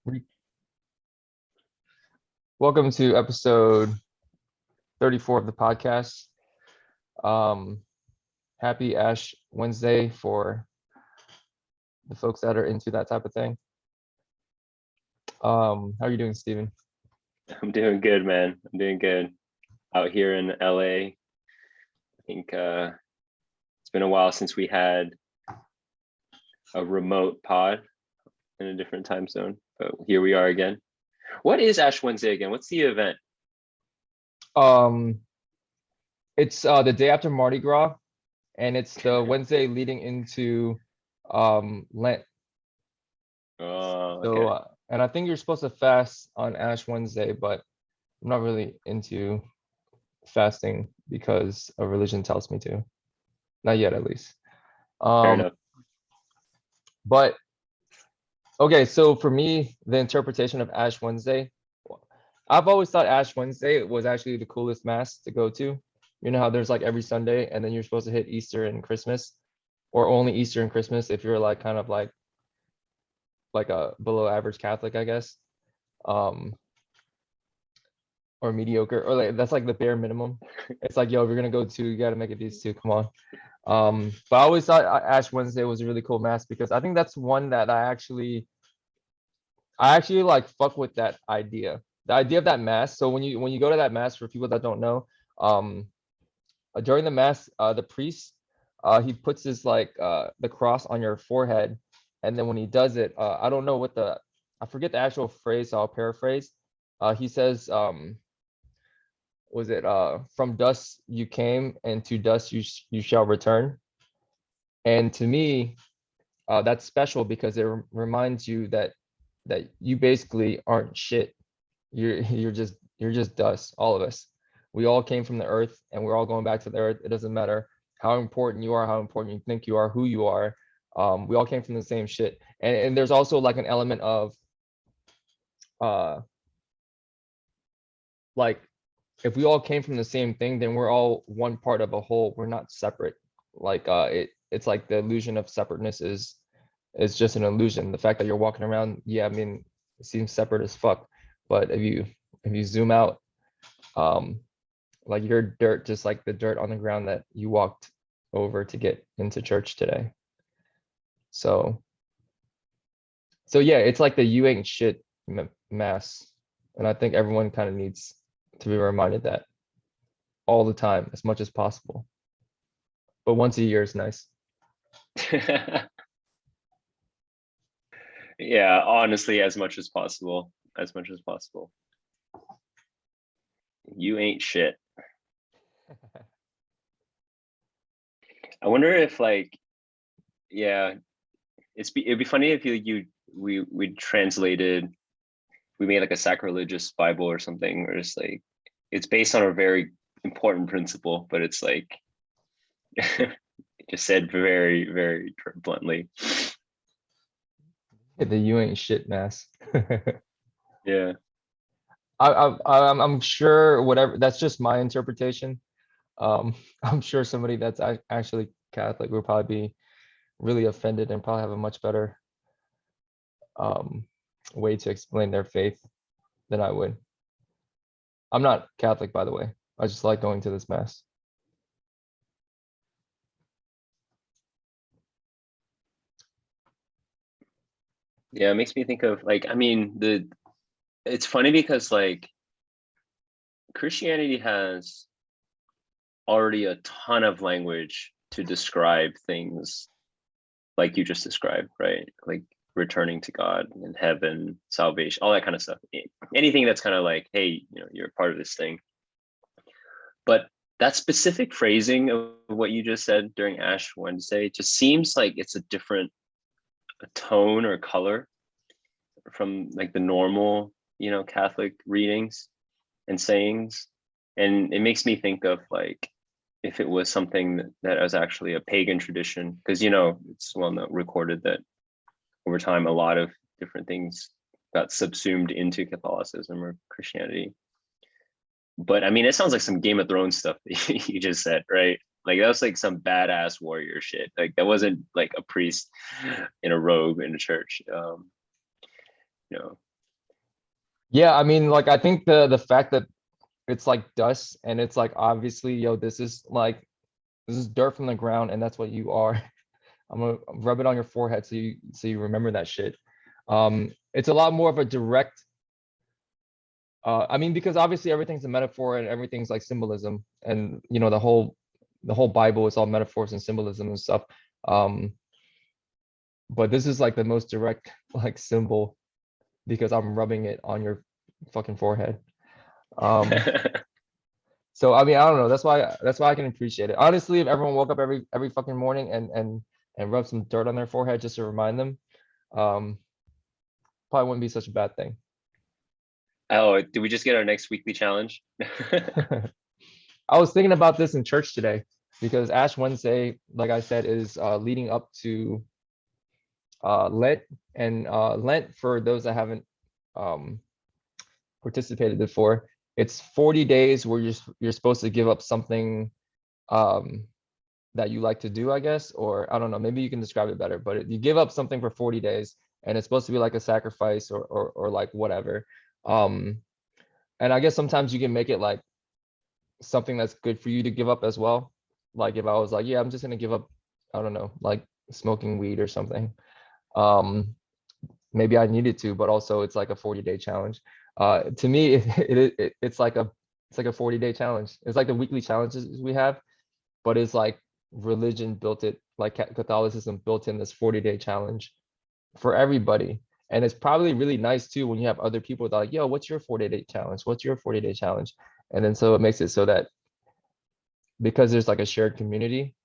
Re- Welcome to episode 34 of the podcast. Um, Happy Ash Wednesday for the folks that are into that type of thing. How are you doing, Steven? I'm doing good, man. I'm doing good. Out here in LA. I think it's been a while since we had a remote pod in a different time zone, but here we are again. What is Ash Wednesday again? What's the event? Um, it's the day after Mardi Gras, and it's the Wednesday leading into Lent. Oh, So, okay. and I think you're supposed to fast on Ash Wednesday, but I'm not really into fasting because a religion tells me to. Not yet, at least. Fair Um, enough. but Okay, so for me, the interpretation of Ash Wednesday, I've always thought Ash Wednesday was actually the coolest mass to go to. You know how there's like every Sunday, and then you're supposed to hit Easter and Christmas, or only Easter and Christmas if you're like kind of like a below average Catholic, I guess, um, or mediocre, or like that's like the bare minimum. It's like, yo, if you're gonna go two, you gotta make it these two. Come on. But I always thought Ash Wednesday was a really cool mass because I think that's one that I actually like fuck with that idea. The idea of that mass. So when you go to that mass, for people that don't know, um, during the mass, the priest, he puts his like the cross on your forehead, and then when he does it, I don't know what I forget the actual phrase. So I'll paraphrase. He says, was it from dust you came, and to dust you shall return. And to me, that's special because it reminds you that you basically aren't shit. You're just dust, all of us. We all came from the earth and we're all going back to the earth. It doesn't matter how important you are, how important you think you are, who you are. We all came from the same shit. And there's also like an element of uh like if we all came from the same thing, then we're all one part of a whole. We're not separate. Like it's like the illusion of separateness is just an illusion. The fact that you're walking around, yeah, I mean, it seems separate as fuck. But if you zoom out, um, like you're dirt, just like the dirt on the ground that you walked over to get into church today. So yeah, it's like the you ain't shit mass, and I think everyone kind of needs to be reminded that all the time, as much as possible. But once a year is nice. Yeah, honestly, as much as possible. As much as possible. You ain't shit. I wonder if yeah, it'd be funny if we translated, we made like a sacrilegious Bible or something, or just like it's based on a very important principle, but it's like just said very, very bluntly. The you ain't shit mass. Yeah. I'm sure whatever, that's just my interpretation. I'm sure somebody that's actually Catholic will probably be really offended and probably have a much better um, way to explain their faith than I would. I'm not Catholic, by the way. I just like going to this mass. Yeah, it makes me think of like, I mean, it's funny because like Christianity has already a ton of language to describe things like you just described, right? Like returning to God and heaven, salvation, all that kind of stuff. Anything that's kind of like, hey, you're a part of this thing. But that specific phrasing of what you just said during Ash Wednesday just seems like it's a different tone or color from like the normal, Catholic readings and sayings. And it makes me think of like if it was something that was actually a pagan tradition, because it's well known, recorded that over time a lot of different things got subsumed into Catholicism or Christianity. But I mean, it sounds like some Game of Thrones stuff that you just said, right? Like that was like some badass warrior shit. Like that wasn't like a priest in a robe in a church. You know, Yeah, I mean, like I think the fact that it's like dust and it's like obviously, yo, this is dirt from the ground and that's what you are. I'm gonna rub it on your forehead so you remember that shit. It's a lot more of a direct I mean, because obviously everything's a metaphor and everything's like symbolism, and you know the whole Bible is all metaphors and symbolism and stuff. Um, but this is like the most direct like symbol because I'm rubbing it on your fucking forehead. Um, so I mean, I don't know. That's why I can appreciate it. Honestly, if everyone woke up every fucking morning and rubbed some dirt on their forehead just to remind them, um, probably wouldn't be such a bad thing. Oh, did we just get our next weekly challenge? I was thinking about this in church today because Ash Wednesday, like I said, is leading up to Lent, and Lent for those that haven't um, participated before, it's 40 days where you're supposed to give up something um, that you like to do, I guess, or I don't know, maybe you can describe it better, but you give up something for 40 days and it's supposed to be like a sacrifice or like whatever. Um, and I guess sometimes you can make it like something that's good for you to give up as well. Like if I was like, yeah, I'm just gonna give up, I don't know, like smoking weed or something. Um, maybe I needed to, but also it's like a 40-day challenge. To me, it's like a 40-day challenge. It's like the weekly challenges we have, but it's like religion built it, like Catholicism built in this 40-day challenge for everybody. And it's probably really nice too when you have other people that are like, yo, what's your 40-day challenge? What's your 40-day challenge? And then so it makes it so that because there's like a shared community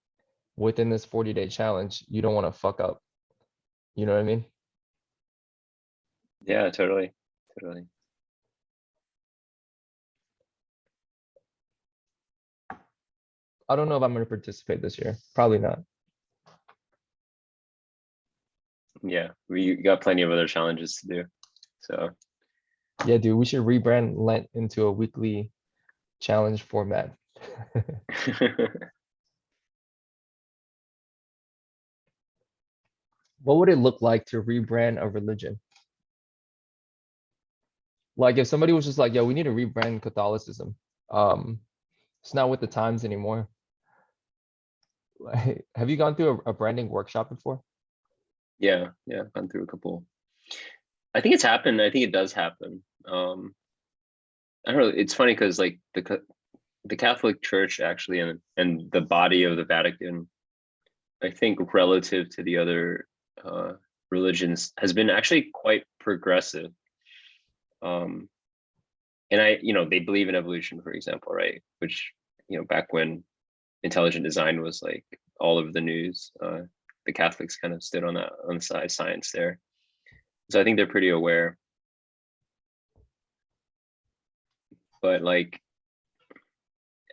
within this 40-day challenge, you don't want to fuck up. You know what I mean? Yeah, totally. Totally. I don't know if I'm going to participate this year. Probably not. Yeah, we got plenty of other challenges to do. So Yeah, dude, we should rebrand Lent into a weekly challenge format. What would it look like to rebrand a religion? Like if somebody was just like, yo, we need to rebrand Catholicism. Um, it's not with the times anymore. Like, have you gone through a branding workshop before? yeah, yeah, I've gone through a couple. I think it's happened. I think it does happen. I don't know. It's funny because like the Catholic Church actually and the body of the Vatican, I think relative to the other uh, religions, has been actually quite progressive. Um, and they believe in evolution, for example, right? Which, back when intelligent design was like all over the news, the Catholics kind of stood on the side of science there. So I think they're pretty aware. But like,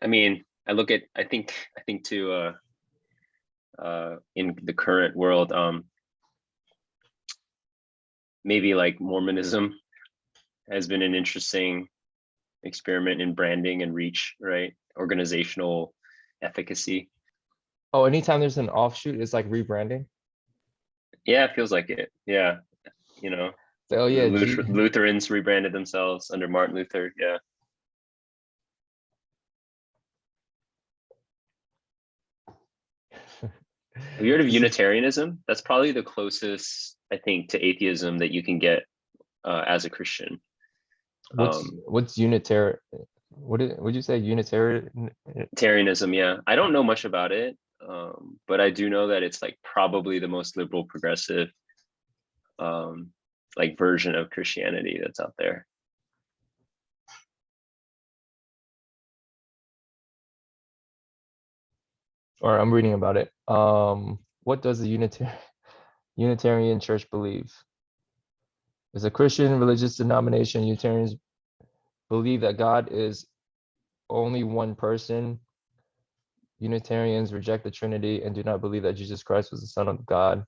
I mean, I think too, in the current world, maybe like Mormonism has been an interesting experiment in branding and reach, right? Organizational efficacy. Oh, anytime there's an offshoot, it's like rebranding. Yeah, it feels like it. Yeah, you know, So, oh the yeah, G. Lutherans rebranded themselves under Martin Luther. Yeah. Have you heard of This is Unitarianism? That's probably the closest, I think, to atheism that you can get as a Christian. Um, what's unitary? Would you say unitary? Tarianism, yeah. I don't know much about it, but I do know that it's like probably the most liberal, progressive, um, like version of Christianity that's out there. Or I'm reading about it. What does the Unitarian Church believe? It's a Christian religious denomination. Unitarians believe that God is only one person. Unitarians reject the Trinity and do not believe that Jesus Christ was the Son of God.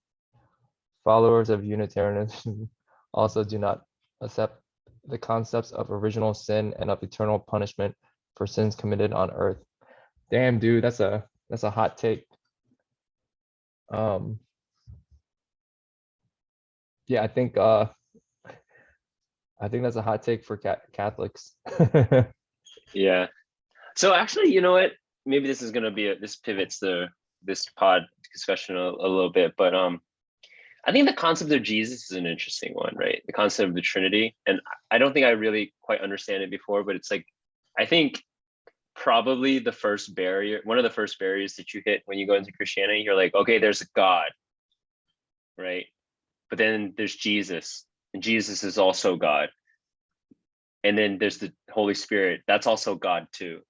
Followers of Unitarianism also do not accept the concepts of original sin and of eternal punishment for sins committed on earth. Damn, dude, that's a hot take. Um, yeah, I think that's a hot take for Catholics. Yeah. So actually, you know what? Maybe this is gonna be this pivots this pod discussion a little bit, but I think the concept of Jesus is an interesting one, right? The concept of the Trinity, and I don't think I really quite understand it before, but it's like I think probably the first barrier, one of the first barriers that you hit when you go into Christianity, you're like, okay, there's a God, right? But then there's Jesus, and Jesus is also God. And then there's the Holy Spirit, that's also God too.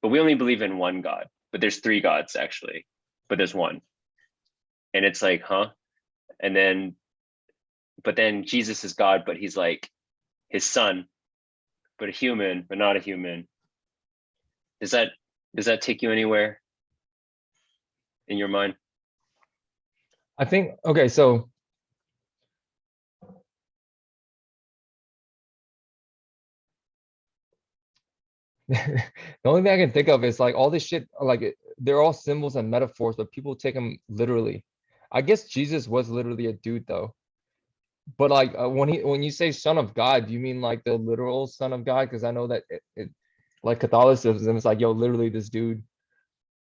But we only believe in one God, but there's three gods actually, but there's one. And it's like, huh? And then, but then Jesus is God, but he's like his son, but a human, but not a human. Does that take you anywhere in your mind? I think, okay, so the only thing I can think of is like all this shit, like they're all symbols and metaphors, but people take them literally. I guess Jesus was literally a dude though. But like when you say son of God, do you mean like the literal son of God? Because I know that like Catholicism is like, yo, literally this dude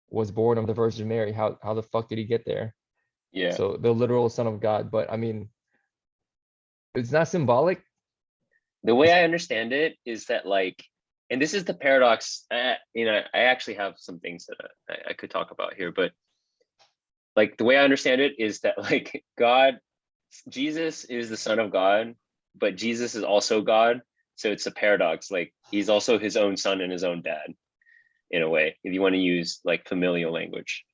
was born of the Virgin Mary. How the fuck did he get there? Yeah. So the literal son of God. But I mean, it's not symbolic. The way I understand it is that like, and this is the paradox. I actually have some things that I could talk about here, but like the way I understand it is that like God, Jesus is the son of God, but Jesus is also God. So it's a paradox. Like he's also his own son and his own dad in a way, if you want to use like familial language.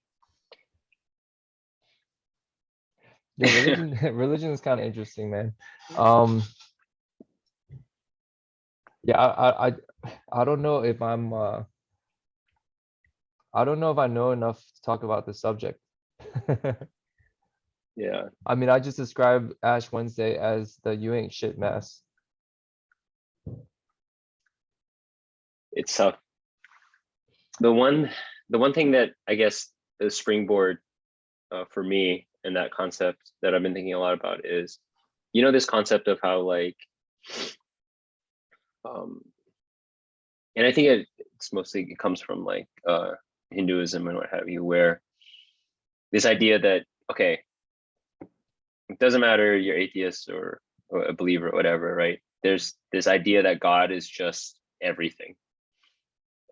Your religion religion is kind of interesting, man. Um, yeah, I don't know if I don't know if I know enough to talk about the subject. Yeah, I mean, I just described Ash Wednesday as the you ain't shit mess. it's tough. The one, the one thing that I guess the springboard for me and that concept that I've been thinking a lot about is, this concept of how like, um, and I think it's mostly it comes from like Hinduism and what have you, where this idea that okay, it doesn't matter you're atheist or a believer or whatever, right? There's this idea that God is just everything,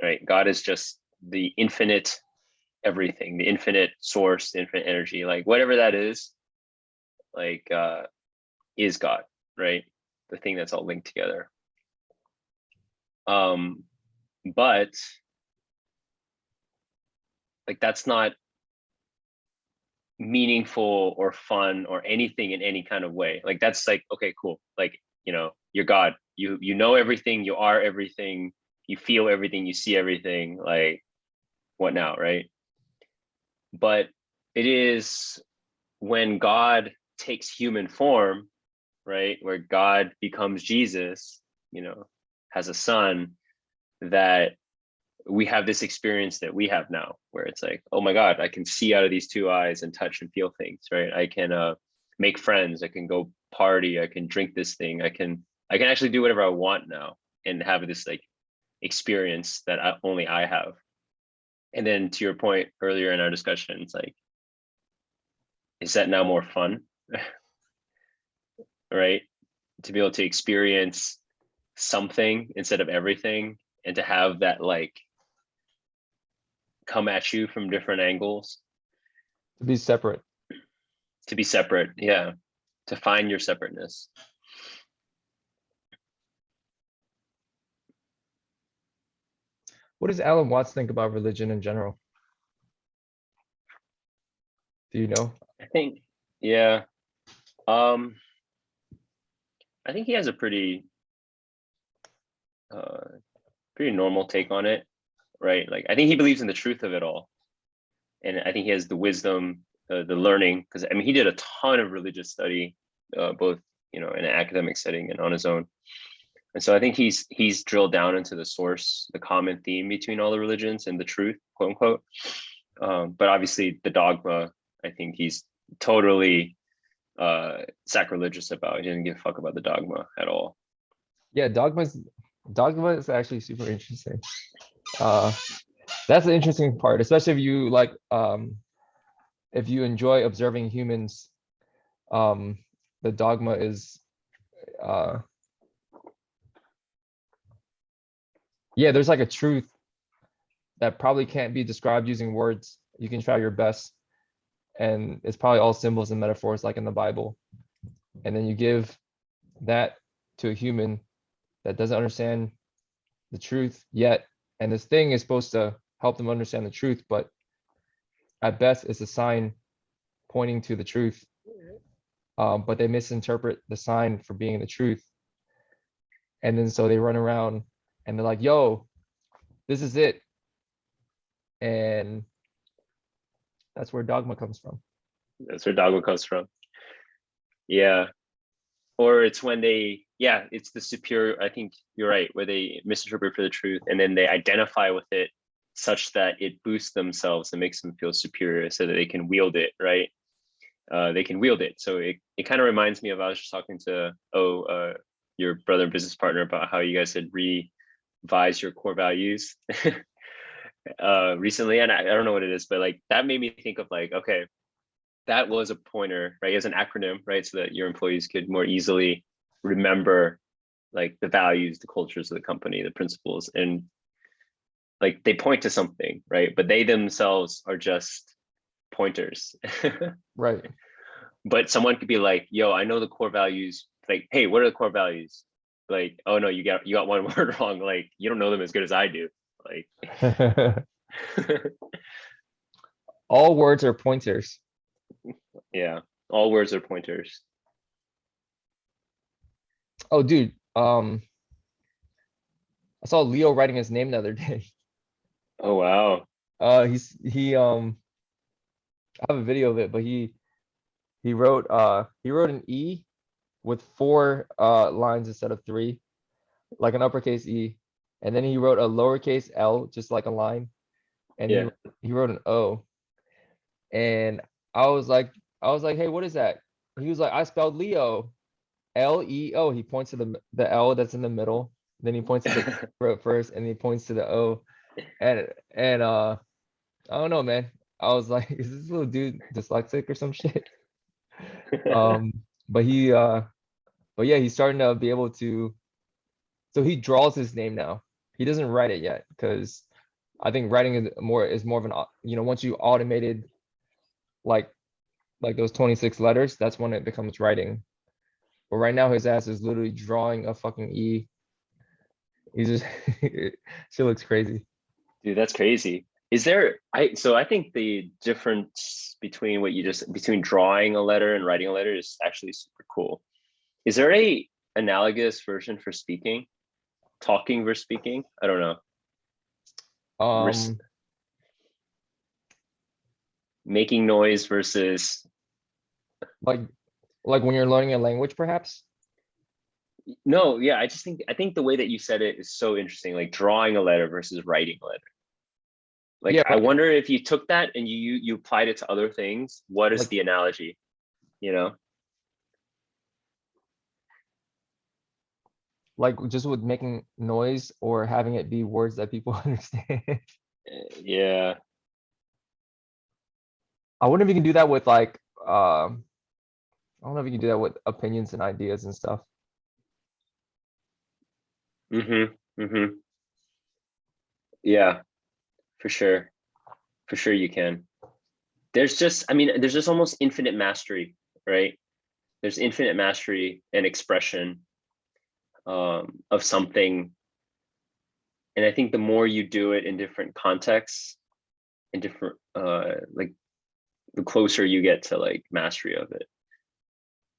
right? God is just the infinite everything, the infinite source, the infinite energy, like whatever that like is God, right? The thing that's all linked together. But like that's not meaningful or fun or anything in any kind of way. Like that's like, okay, cool. Like, you're God. You know everything, you are everything, you feel everything, you see everything, like what now, right? But it is when God takes human form, right? Where God becomes Jesus, has a son, that we have this experience that we have now where it's like, oh my God, I can see out of these two eyes and touch and feel things, right? I can make friends, I can go party, I can drink this thing, I can actually do whatever I want now and have this like experience that only I have. And then to your point earlier in our discussion, it's like, is that now more fun? Right? To be able to experience something instead of everything, and to have that like come at you from different angles, To be separate. to be separate, yeah, to find your separateness. What does Alan Watts think about religion in general? Do you know? I think, yeah, um I think he has a uh pretty normal take on it, right? Like I think he believes in the truth of it all, and I think he has the wisdom, the learning, because I mean he did a ton of religious study, both in an academic setting and on his own. And so I think he's drilled down into the source, the common theme between all the religions and the truth, quote unquote. But obviously the dogma, I think he's totally sacrilegious about. He doesn't give a fuck about the dogma at all. Yeah, dogma is actually super interesting. Uh, that's the interesting part, especially if you like if you enjoy observing humans. Um, the dogma is uh yeah, there's like a truth that probably can't be described using words. You can try your best, and it's probably all symbols and metaphors like in the Bible. And then you give that to a human that doesn't understand the truth yet. And this thing is supposed to help them understand the truth, but at best it's a sign pointing to the truth. But they misinterpret the sign for being the truth. And then so they run around and they're like, yo, this is it. And that's where dogma comes from. That's where dogma comes from. Yeah. Or it's when they, yeah, it's the superior. I think you're right, where they misinterpret for the truth and then they identify with it such that it boosts themselves and makes them feel superior so that they can wield it, right? They can wield it. So it kind of reminds me of, I was just talking to your brother and business partner about how you guys had revised your core values recently, and I don't know what it is, but like that made me think of like, okay, that was a pointer, right, as an acronym, right, so that your employees could more easily remember like the values, the cultures of the company, the principles, and like they point to something, right, but they themselves are just pointers. Right. But someone could be like, yo, I know the core values, like, hey, what are the core values? Like, oh no, you got one word wrong, like you don't know them as good as I do, like. All words are pointers. Yeah, all words are pointers. Oh, dude. I saw Leo writing his name the other day. Oh wow. I have a video of it, but he wrote an E with four lines instead of three, like an uppercase E. And then he wrote a lowercase L, just like a line. And Yeah. he wrote an O. And I was like, hey, what is that? He was like, I spelled Leo, Leo. He points to the L that's in the middle. Then he points to the wrote first, and he points to the O. And I don't know, man. I was like, is this little dude dyslexic or some shit? Um, but but yeah, he's starting to be able to. So he draws his name now. He doesn't write it yet because I think writing is more of an once you automated like those 26 letters, that's when it becomes writing. But right now his ass is literally drawing a fucking E. He's just she looks crazy. Dude, that's crazy. Is there, I think the difference between between drawing a letter and writing a letter is actually super cool. Is there a analogous version for speaking? Talking versus speaking? I don't know. Res- Um, Making noise versus, like when you're learning a language, perhaps. no, yeah, I think the way that you said it is so interesting, like drawing a letter versus writing a letter. Like Yeah, I wonder if you took that and you applied it to other things, what is like the analogy, you know? just with making noise or having it be words that people understand. Yeah. I wonder if you can do that with like I don't know if you can do that with opinions and ideas and stuff. Mm-hmm. Mm-hmm. Yeah, for sure. For sure you can. There's just, I mean, there's just almost infinite mastery, right? There's infinite mastery and expression of something. And I think the more you do it in different contexts, in different like the closer you get to like mastery of it.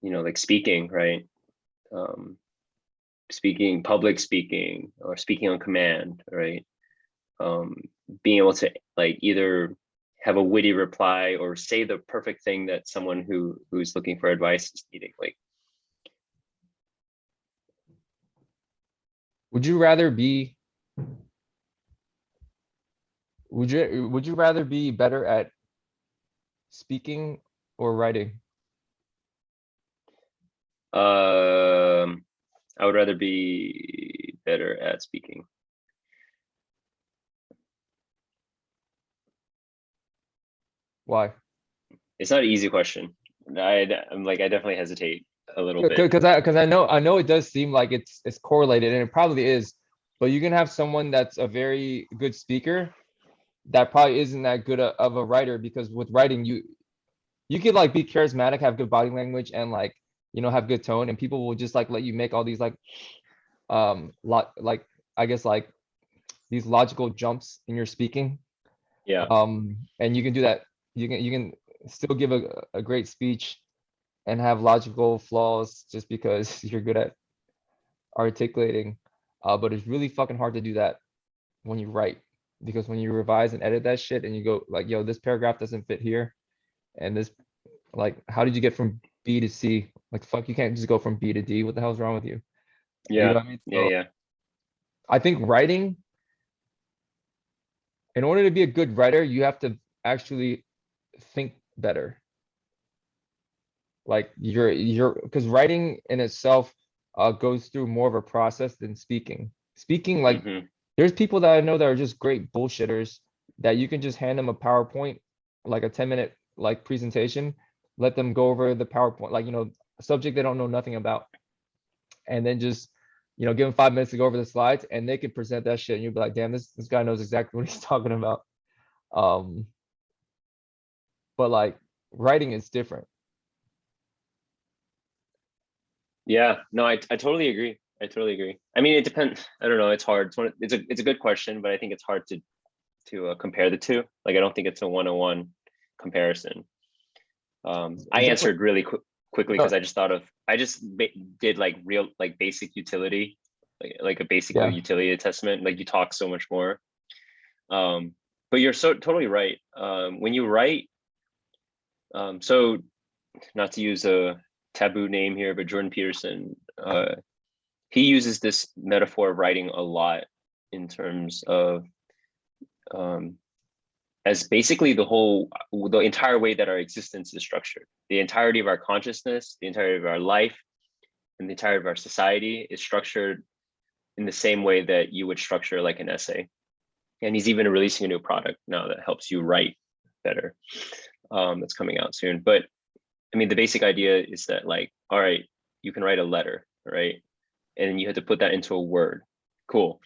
You know, like speaking, right? Um, speaking, public speaking, or speaking on command, right? um, Being able to like either have a witty reply or say the perfect thing that someone who's looking for advice is needing. Like, Would you rather be would you rather be better at speaking or writing? um, I would rather be better at speaking. Why? It's not an easy question. I'm like, I definitely hesitate a little bit. Because I know it does seem like it's correlated, and it probably is. But you can have someone that's a very good speaker that probably isn't that good of a writer, because with writing you could like be charismatic, have good body language, and like have good tone, and people will just like let you make all these like like I guess like these logical jumps in your speaking. Yeah. And you can do that. You can still give a great speech and have logical flaws just because you're good at articulating. But it's really fucking hard to do that when you write, because when you revise and edit that shit and you go like, yo, this paragraph doesn't fit here, and this, like, how did you get from B to C? Like, fuck, you can't just go from B to D. What the hell's wrong with you? You know Yeah. what I mean? Yeah. So Yeah. I think writing, in order to be a good writer, you have to actually think better. Like because writing in itself goes through more of a process than speaking. Speaking, like, Mhm. there's people that I know that are just great bullshitters that you can just hand them a PowerPoint, like a 10-minute like presentation, let them go over the PowerPoint, like, a subject they don't know nothing about, and then just give them 5 minutes to go over the slides, and they can present that shit, and you'll be like, damn, this guy knows exactly what he's talking about. Um, but like writing is different. Yeah. No, I totally agree. I totally agree. I mean, it depends. I don't know. It's hard. It's a good question, but I think it's hard to compare the two. Like, I don't think it's a one-on-one comparison. I It's answered definitely really quickly no, because I just did like real, like, basic utility, like a basic yeah. utility testament. Like, you talk so much more. But you're so totally right. When you write, so not to use a taboo name here, but Jordan Peterson, he uses this metaphor of writing a lot in terms of as basically the entire way that our existence is structured. The entirety of our consciousness, the entirety of our life, and the entirety of our society is structured in the same way that you would structure like an essay. And he's even releasing a new product now that helps you write better. That's coming out soon. But I mean, the basic idea is that, like, all right, you can write a letter, right? And you have to put that into a word. Cool.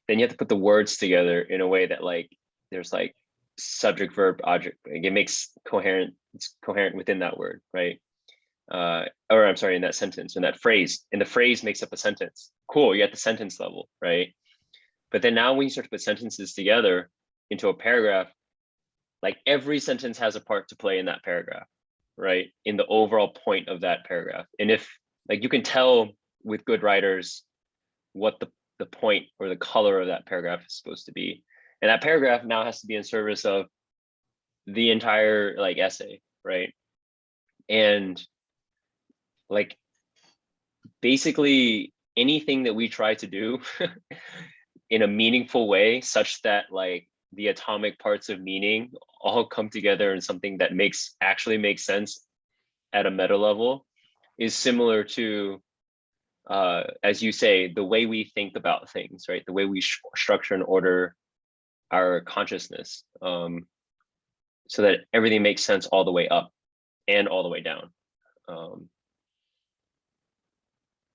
Then you have to put the words together in a way that, like, there's like subject, verb, object. Like, it makes coherent. It's coherent within that word, right? Or I'm sorry, in that sentence, in that phrase, and the phrase makes up a sentence. Cool. You're at the sentence level, right? But then now when you start to put sentences together into a paragraph, like, every sentence has a part to play in that paragraph, right? In the overall point of that paragraph. And if, like, you can tell with good writers what the point or the color of that paragraph is supposed to be. And that paragraph now has to be in service of the entire, like, essay, right? And, like, basically anything that we try to do in a meaningful way, such that, like, the atomic parts of meaning all come together in something that actually makes sense at a meta level, is similar to, as you say, the way we think about things, right? The way we structure and order our consciousness, so that everything makes sense all the way up and all the way down.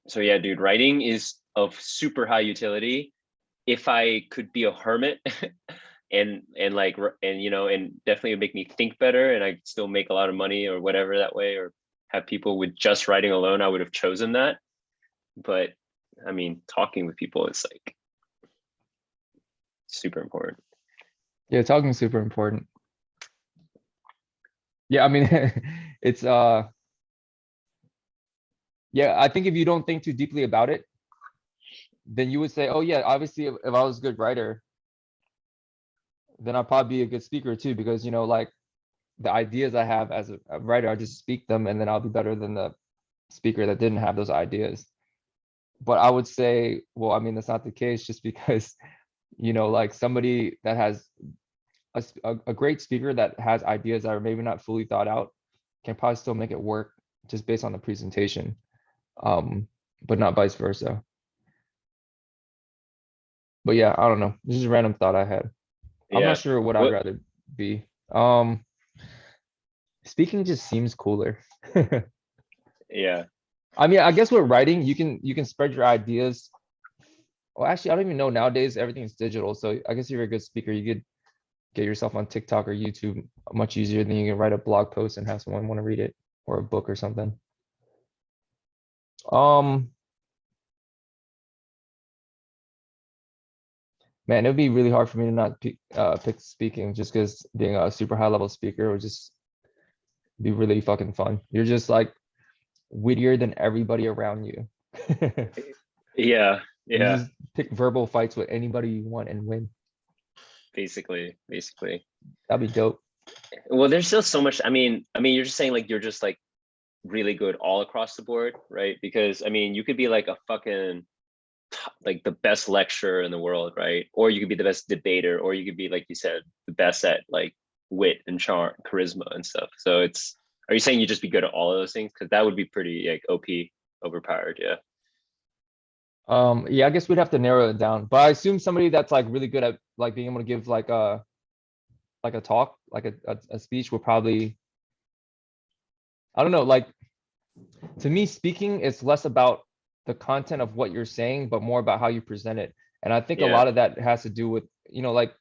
So yeah, dude, writing is of super high utility. If I could be a hermit and like, and and definitely make me think better, and I still make a lot of money or whatever that way, or have people with just writing alone, I would have chosen that. But I mean, talking with people is like super important. Yeah, talking is super important. Yeah, I mean, it's yeah, I think if you don't think too deeply about it, then you would say, oh yeah, obviously if I was a good writer, then I'd probably be a good speaker too, because like the ideas I have as a writer, I just speak them, and then I'll be better than the speaker that didn't have those ideas. But I would say, well, I mean, that's not the case, just because like somebody that has a great speaker that has ideas that are maybe not fully thought out can probably still make it work just based on the presentation. but not vice versa. But yeah, I don't know. This is a random thought I had. I'm not Yeah. sure what I'd What? rather be. Speaking just seems cooler. Yeah. I mean, I guess with writing, you can spread your ideas. Well, actually, I don't even know nowadays everything's digital. So I guess if you're a good speaker, you could get yourself on TikTok or YouTube much easier than you can write a blog post and have someone want to read it or a book or something. Um, Man, it would be really hard for me to not pick speaking just because being a super high level speaker would just be really fucking fun. You're just like wittier than everybody around you. Yeah. You Yeah. just pick verbal fights with anybody you want and win. Basically. That'd be dope. Well, there's still so much. I mean, you're just saying like you're just like really good all across the board, right? Because I mean, you could be like a fucking like the best lecturer in the world, right? Or you could be the best debater, or you could be like you said, the best at like wit and charm, charisma and stuff. So it's, are you saying you just be good at all of those things? Because that would be pretty like OP, overpowered. Yeah. Yeah, I guess we'd have to narrow it down, but I assume somebody that's like really good at like being able to give like a talk, like a speech would probably, I don't know, like to me, speaking is less about the content of what you're saying, but more about how you present it. And I think a Yeah. lot of that has to do with, like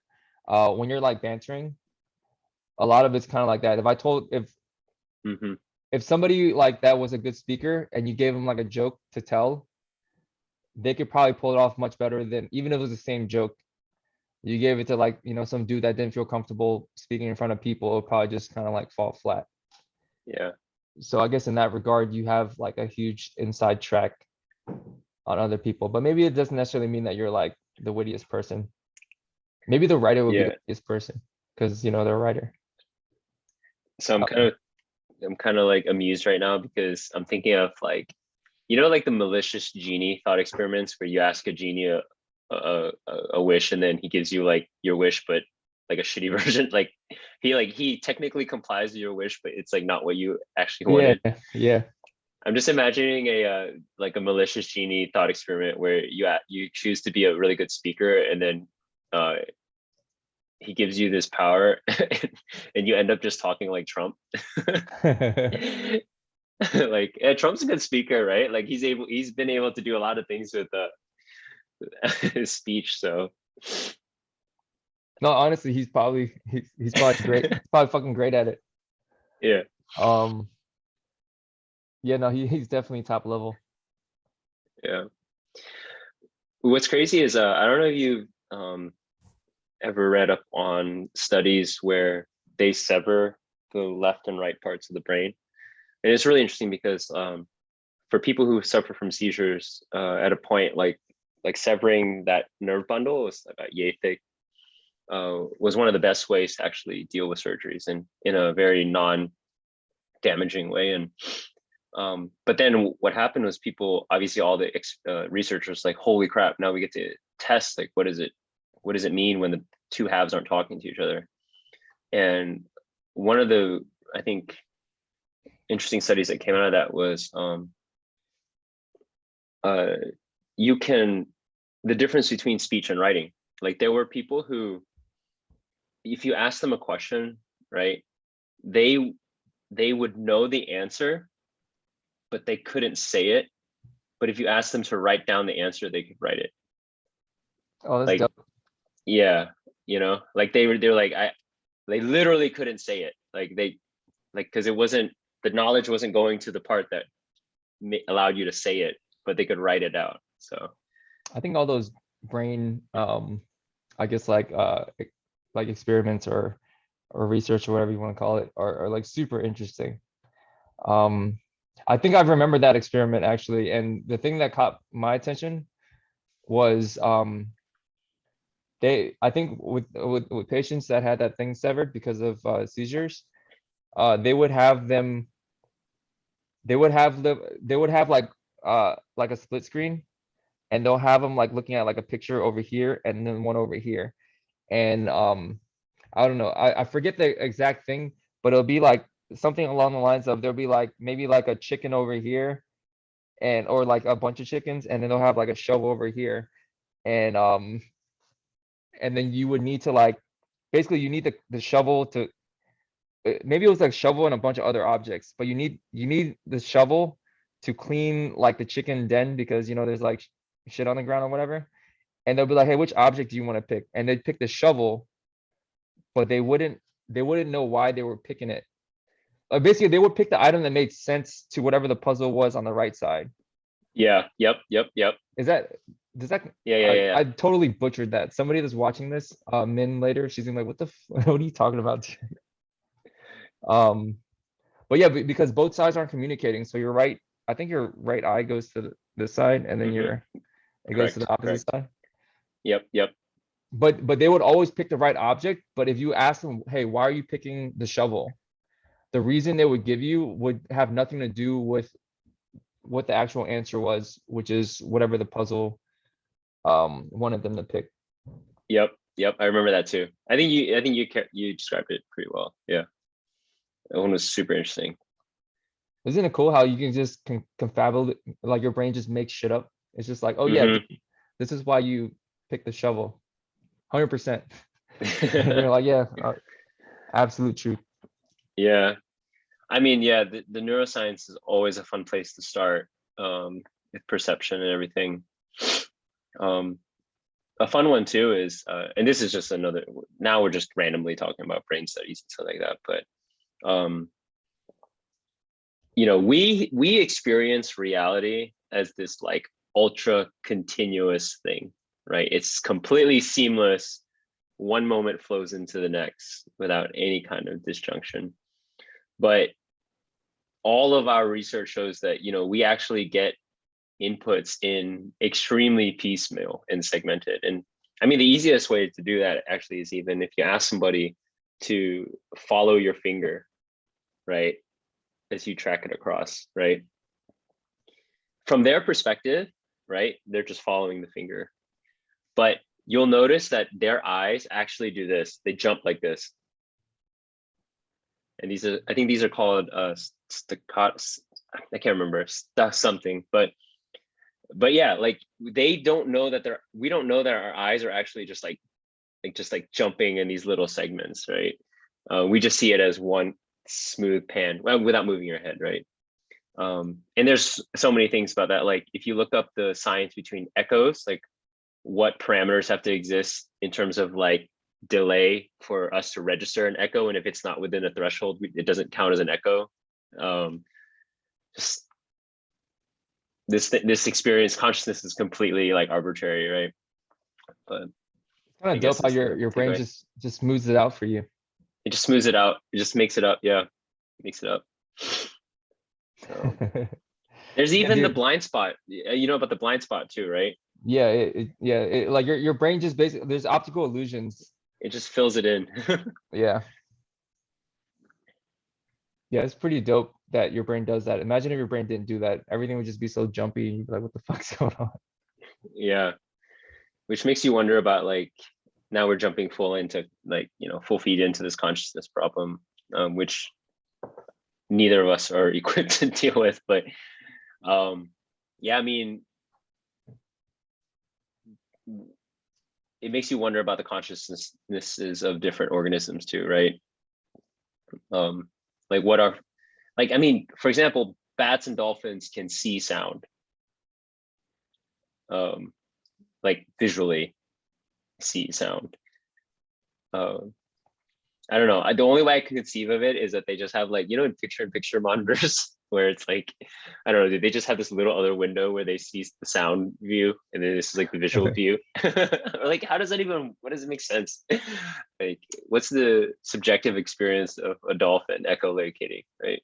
when you're like bantering, a lot of it's kind of like that. Hmm. If somebody like that was a good speaker and you gave them like a joke to tell, they could probably pull it off much better than even if it was the same joke. You gave it to like, some dude that didn't feel comfortable speaking in front of people, it would probably just kind of like fall flat. Yeah. So I guess in that regard, you have like a huge inside track on other people, but maybe it doesn't necessarily mean that you're like the wittiest person. Maybe the writer would be the Yeah. wittiest person because they're a writer. So I don't know. I'm kind of like amused right now because I'm thinking of like, like the malicious genie thought experiments where you ask a genie a wish and then he gives you like your wish, but like a shitty version. Like he technically complies with your wish, but it's like not what you actually Yeah, wanted. yeah. I'm just imagining a like a malicious genie thought experiment where you choose to be a really good speaker and then uh he gives you this power and you end up just talking like Trump. Like Trump's a good speaker, right? Like he's been able to do a lot of things with his speech. So No, honestly, he's probably great. He's probably fucking great at it. yeah, Um, yeah, no, he's definitely top level. yeah. What's crazy is I don't know if you've ever read up on studies where they sever the left and right parts of the brain, and it's really interesting because for people who suffer from seizures, at a point like severing that nerve bundle is about yay thick, was one of the best ways to actually deal with surgeries and in a very non-damaging way. And but then what happened was people, obviously all the researchers like, holy crap, now we get to test like what does it mean when the two halves aren't talking to each other. And one of the, I think, interesting studies that came out of that was uh, you can, the difference between speech and writing. Like there were people who, if you ask them a question, right, they they would know the answer, but they couldn't say it. But if you ask them to write down the answer, they could write it. Oh, that's Like, dope. yeah, like they're like, they literally couldn't say it. Like like, because it wasn't, the knowledge wasn't going to the part that allowed you to say it, but they could write it out. So I think all those brain, I guess like experiments or research or whatever you want to call it are like super interesting. Um, I think I remember that experiment actually, and the thing that caught my attention was I think with patients that had that thing severed because of seizures, they would have them they would have like a split screen, and they'll have them like looking at like a picture over here and then one over here. And I don't know, I forget the exact thing, but it'll be like something along the lines of there'll be like maybe like a chicken over here and or like a bunch of chickens, and then they'll have like a shovel over here. And and then you would need to like, basically you need the shovel to, maybe it was like shovel and a bunch of other objects, but you need the shovel to clean like the chicken den, because you know there's like shit on the ground or whatever. And they'll be like, hey, which object do you want to pick? And they'd pick the shovel, but they wouldn't know why they were picking it. Basically, they would pick the item that made sense to whatever the puzzle was on the right side. Yeah. Yep. Is that, does that, Yeah. I totally butchered that. Somebody that's watching this, Min later, she's gonna be like, what are you talking about? Um, but yeah, because both sides aren't communicating, so you're right. I think your right eye goes to this side, and then Mhm. it goes to the opposite Correct. side. Yep. But they would always pick the right object. But if you ask them, hey, why are you picking the shovel? The reason they would give you would have nothing to do with what the actual answer was, which is whatever the puzzle wanted them to pick. Yep. I remember that too. I think you described it pretty well. Yeah. That one was super interesting. Isn't it cool how you can just confabulate, like your brain just makes shit up? It's just like, oh yeah, Mhm. this is why you pick the shovel. 100%. And you're like, yeah, absolute truth. Yeah. I mean, yeah, the neuroscience is always a fun place to start, with perception and everything. Um, a fun one too is, and this is just another, now we're just randomly talking about brain studies and stuff like that, but we experience reality as this like ultra continuous thing, right? It's completely seamless. One moment flows into the next without any kind of disjunction. But all of our research shows that we actually get inputs in extremely piecemeal and segmented. And I mean, the easiest way to do that actually is even if you ask somebody to follow your finger, right, as you track it across, right? From their perspective, right, they're just following the finger. But you'll notice that their eyes actually do this. They jump like this. And I think these are called staccato. I can't remember something, but yeah, like they don't know that we don't know that our eyes are actually just like jumping in these little segments, right? We just see it as one smooth pan, well, without moving your head, right? And there's so many things about that. Like if you look up the science between echoes, like what parameters have to exist in terms of like delay for us to register an echo, and if it's not within a threshold, it doesn't count as an echo. Just this experience, consciousness is completely like arbitrary, right? But Kind I of guess dope how that's the your brain takeaway. just smooths it out for you. It just smooths it out. It just makes it up. Yeah, makes it up. So there's Yeah, even the dude. blind spot. You know about the blind spot too, right? Yeah, like your brain just basically, there's optical illusions. It just fills it in. Yeah. Yeah, it's pretty dope that your brain does that. Imagine if your brain didn't do that. Everything would just be so jumpy, and you'd be like, what the fuck's going on? Yeah, which makes you wonder about like now we're jumping full into like full feed into this consciousness problem, which neither of us are equipped to deal with. But yeah, I mean, it makes you wonder about the consciousnesses of different organisms too, right? Like what are, like, I mean, for example, bats and dolphins can see sound, like visually see sound. Um, I don't know. The only way I can conceive of it is that they just have like, in picture-in-picture monitors where it's like, I don't know, they just have this little other window where they see the sound view, and then this is like the visual view. Like, how does that even, what does it make sense? Like, what's the subjective experience of a dolphin echolocating, right?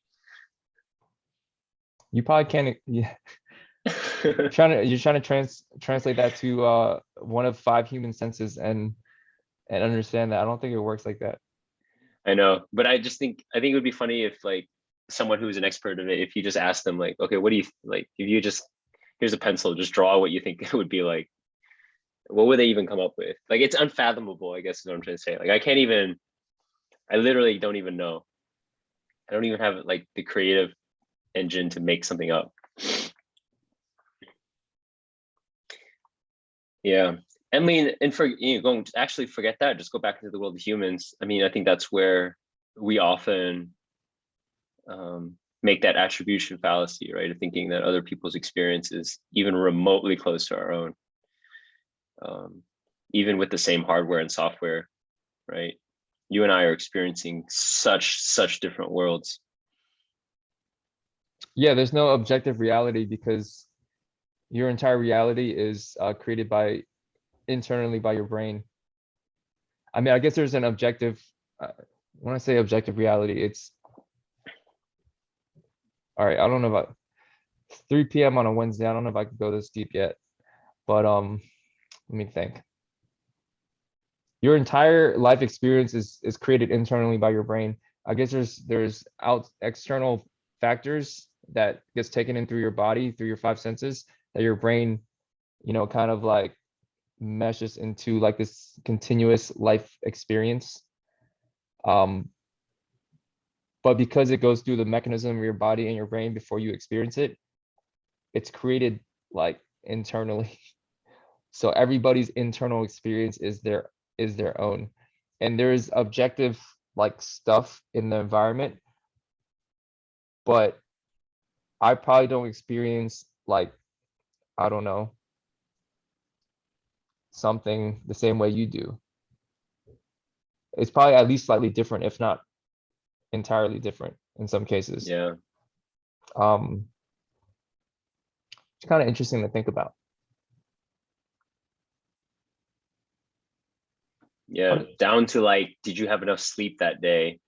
You probably can't, yeah. You're trying to translate that to one of 5 human senses and understand that. I don't think it works like that. I know, but I think it would be funny if like someone who's an expert of it, if you just ask them like, okay, what do you like? If you just, here's a pencil, just draw what you think it would be like. What would they even come up with? Like, it's unfathomable, I guess is what I'm trying to say. Like, I literally don't even know. I don't even have like the creative engine to make something up. Yeah. I mean, and for going to actually forget that, just go back into the world of humans. I mean, I think that's where we often make that attribution fallacy, right? Of thinking that other people's experience is even remotely close to our own, even with the same hardware and software, right? You and I are experiencing such different worlds. Yeah, there's no objective reality because your entire reality is created by internally by your brain. I mean, I guess there's an objective. When I say objective reality, it's all right. I don't know about 3 p.m. on a Wednesday. I don't know if I could go this deep yet, but let me think. Your entire life experience is created internally by your brain. I guess there's out external factors that gets taken in through your body, through your five senses, that your brain, kind of like meshes into like this continuous life experience. But because it goes through the mechanism of your body and your brain before you experience it, it's created like internally. So everybody's internal experience is their own. And there's objective like stuff in the environment, but I probably don't experience like, I don't know, something the same way you do. It's probably at least slightly different, if not entirely different in some cases. Yeah. It's kind of interesting to think about. Yeah. Down to like, did you have enough sleep that day?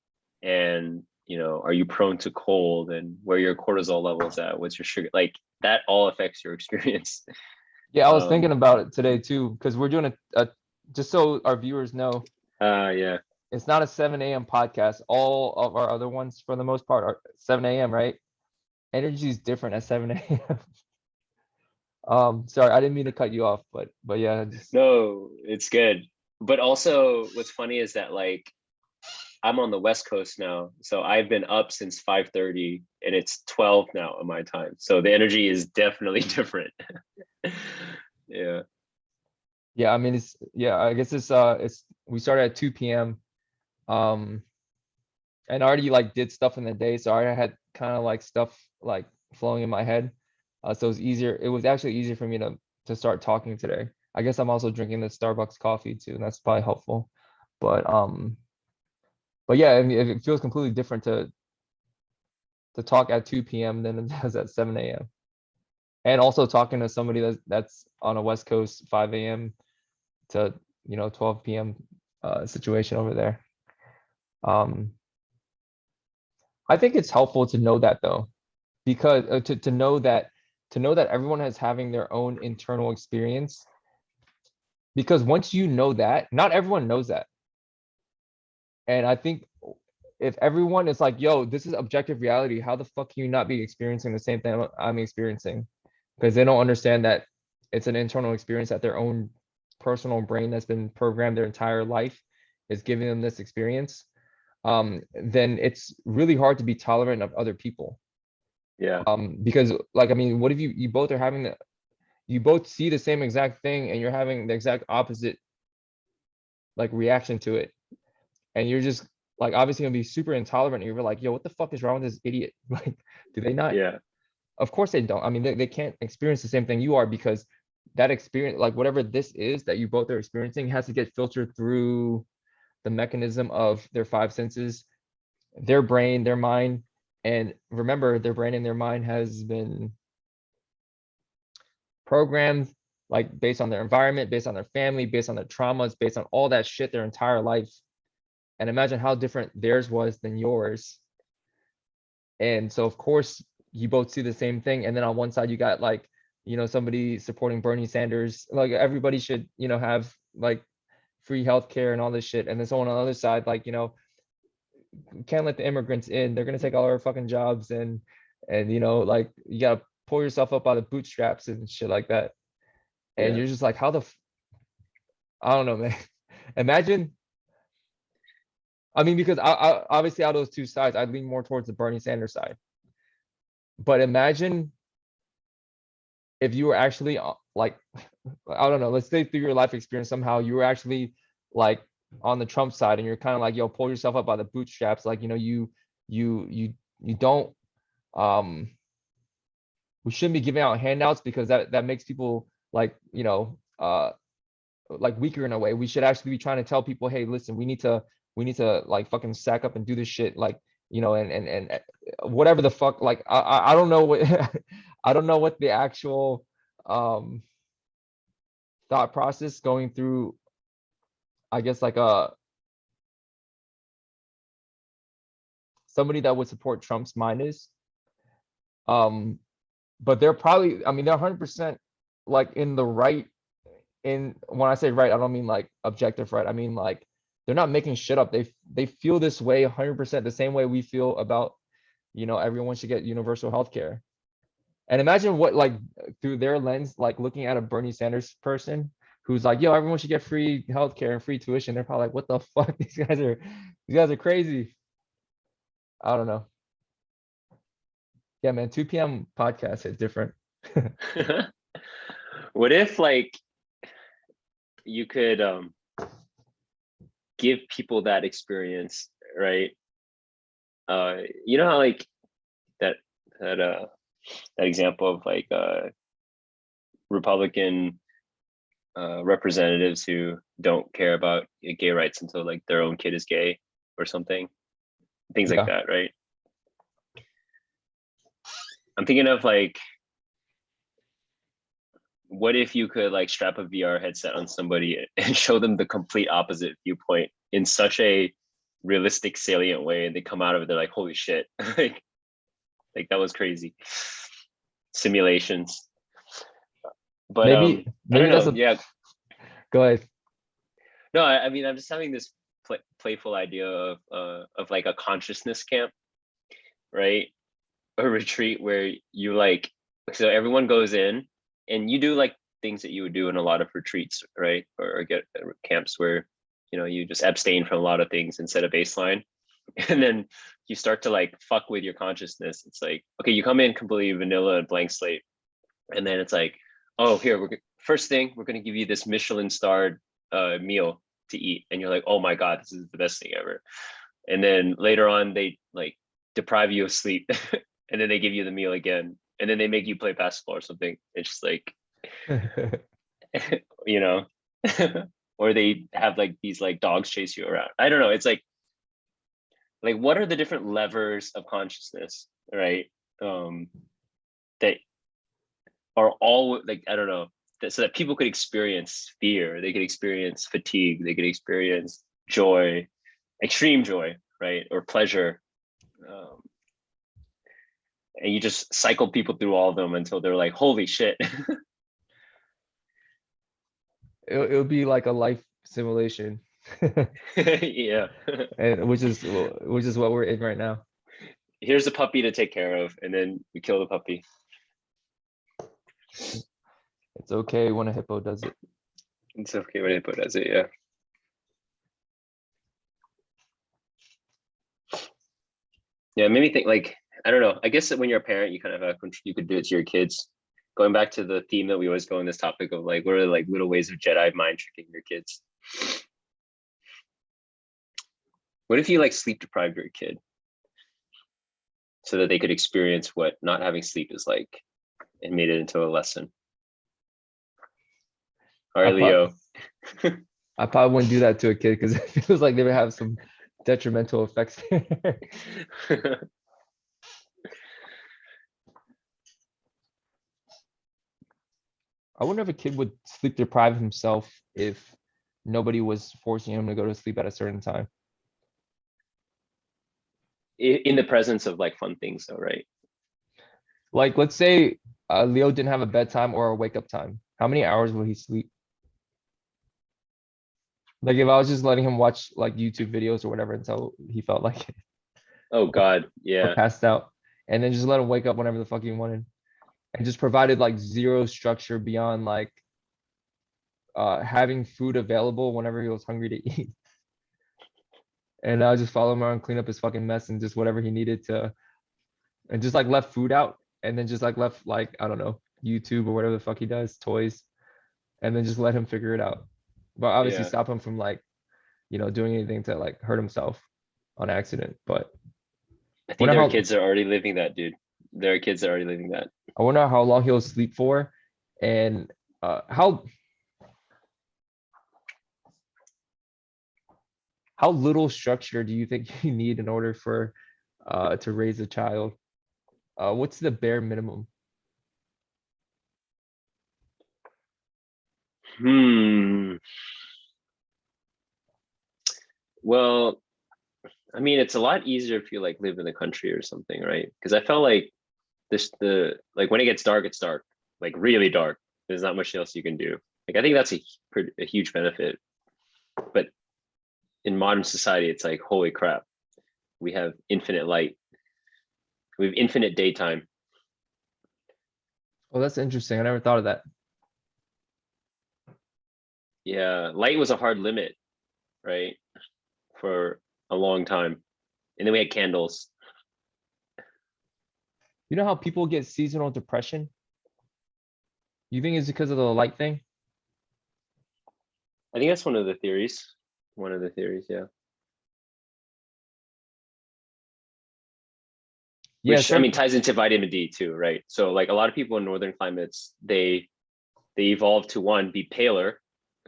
And, are you prone to cold, and where your cortisol levels at? What's your sugar? Like that all affects your experience. Yeah, I was thinking about it today too, because we're doing a just so our viewers know, Yeah. it's not a 7 a.m. podcast. All of our other ones, for the most part, are 7 a.m., right? Energy is different at 7 a.m. Sorry, I didn't mean to cut you off, but yeah, No, it's good. But also what's funny is that like I'm on the West Coast now, so I've been up since 5:30 and it's 12 now on my time. So the energy is definitely different. Yeah. yeah. I mean, I guess it's we started at 2 p.m. And I already like did stuff in the day, so I already had kind of like stuff like flowing in my head. So it was actually easier for me to start talking today. I guess I'm also drinking the Starbucks coffee too, and that's probably helpful. But yeah, I mean, it feels completely different to talk at 2 p.m. than it does at 7 a.m. And also talking to somebody that's on a West Coast 5 a.m. to 12 p.m. Situation over there. I think it's helpful to know that though, because to know that everyone is having their own internal experience. Because once you know that, not everyone knows that. And I think if everyone is like, yo, this is objective reality, how the fuck can you not be experiencing the same thing I'm experiencing? Because they don't understand that it's an internal experience that their own personal brain that's been programmed their entire life is giving them this experience. Then it's really hard to be tolerant of other people. Yeah. Because like, I mean, what if you both are having you both see the same exact thing and you're having the exact opposite like reaction to it, and you're just like obviously gonna be super intolerant, and you're like, yo, what the fuck is wrong with this idiot? Like, do they not? Yeah. Of course they don't. I mean, they can't experience the same thing you are, because that experience, like whatever this is that you both are experiencing, has to get filtered through the mechanism of their five senses, their brain, their mind. And remember, their brain and their mind has been programmed like based on their environment, based on their family, based on their traumas, based on all that shit their entire life. And imagine how different theirs was than yours. And so of course you both see the same thing. And then on one side you got like, somebody supporting Bernie Sanders, like everybody should, have like free healthcare and all this shit. And then someone on the other side, like, can't let the immigrants in. They're gonna take all our fucking jobs, and like you gotta pull yourself up by the bootstraps and shit like that. And Yeah. you're just like, I don't know, man. Imagine, I mean, because I obviously out of those two sides, I lean more towards the Bernie Sanders side. But imagine if you were actually like, I don't know, let's say through your life experience, somehow you were actually like on the Trump side and you're kind of like, yo, pull yourself up by the bootstraps. Like, you don't, um, we shouldn't be giving out handouts because that makes people like, like weaker in a way. We should actually be trying to tell people, hey, listen, we need to like fucking sack up and do this shit. Like, and whatever the fuck, like, I don't know what, I don't know what the actual, thought process going through, I guess, like somebody that would support Trump's mind is. But they're probably, I mean, they're 100% like in the right. In when I say right, I don't mean like objective right. I mean like they're not making shit up. They feel this way 100% the same way we feel about, everyone should get universal health care. And imagine what, like, through their lens, like looking at a Bernie Sanders person who's like, yo, everyone should get free healthcare and free tuition. They're probably like, what the fuck? These guys are crazy. I don't know. Yeah, man, 2 p.m. podcast hit different. What if like you could give people that experience, right? You know how like that example of like Republican representatives who don't care about gay rights until like their own kid is gay or something, things like Yeah. that, right? I'm thinking of like, what if you could like strap a VR headset on somebody and show them the complete opposite viewpoint in such a realistic, salient way, and they come out of it, they're like, holy shit, like that was crazy. Simulations. But Maybe I maybe don't that's know. Yeah, go ahead. no, I mean, I'm just having this playful idea of like a consciousness camp, right? A retreat where you like, so everyone goes in and you do like things that you would do in a lot of retreats, right? Or get camps where, you just abstain from a lot of things and set a baseline. And then you start to like fuck with your consciousness. It's like, okay, you come in completely vanilla and blank slate. And then it's like, oh, here, first thing, we're going to give you this Michelin starred meal to eat. And you're like, oh my God, this is the best thing ever. And then later on, they like deprive you of sleep. And then they give you the meal again. And then they make you play basketball or something. It's just like, you know, or they have like these like dogs chase you around. I don't know. It's like what are the different levers of consciousness, right? That are all like, I don't know, so that people could experience fear, they could experience fatigue, they could experience joy, extreme joy, right? Or pleasure. And you just cycle people through all of them until they're like, holy shit. It'll be like a life simulation. Yeah. And which is what we're in right now. Here's a puppy to take care of, and then we kill the puppy. It's okay when a hippo does it. It's okay when a hippo does it, yeah. Yeah, it made me think like, I don't know. I guess that when you're a parent, you kind of have you could do it to your kids. Going back to the theme that we always go in this topic of like, what are like little ways of Jedi mind tricking your kids? What if you like sleep deprived your kid so that they could experience what not having sleep is like and made it into a lesson? All right, Leo. I probably wouldn't do that to a kid because it feels like they would have some detrimental effects. I wonder if a kid would sleep deprive himself if nobody was forcing him to go to sleep at a certain time. In the presence of like fun things though, right? Like, let's say Leo didn't have a bedtime or a wake up time. How many hours will he sleep? Like if I was just letting him watch like YouTube videos or whatever until he felt like it Oh God, or yeah. passed out, and then just let him wake up whenever the fuck he wanted, and just provided like zero structure beyond like having food available whenever he was hungry to eat. And I'll just follow him around, clean up his fucking mess and just whatever he needed to, and just like left food out, and then just like left like, I don't know, YouTube or whatever the fuck he does, toys. and then just let him figure it out. But obviously Yeah, stop him from like, doing anything to like hurt himself on accident. But I I think wonder there are how kids that are already living that, dude. There are kids that are already living that. I wonder how long he'll sleep for, and how little structure do you think you need in order for to raise a child? What's the bare minimum? Hmm. Well, I mean, it's a lot easier if you like live in the country or something, right? Because I felt like the like when it gets dark, it's dark, like really dark. There's not much else you can do. Like I think that's a huge benefit. But in modern society, it's like holy crap, we have infinite light, we have infinite daytime. Oh, that's interesting. I never thought of that. Yeah, light was a hard limit, right, for a long time. And then we had candles. You know how people get seasonal depression? You think it's because of the light thing? I think that's one of the theories. One of the theories, yeah. Yeah, Which I mean some ties into vitamin D too, right? So like a lot of people in northern climates, they evolved to one be paler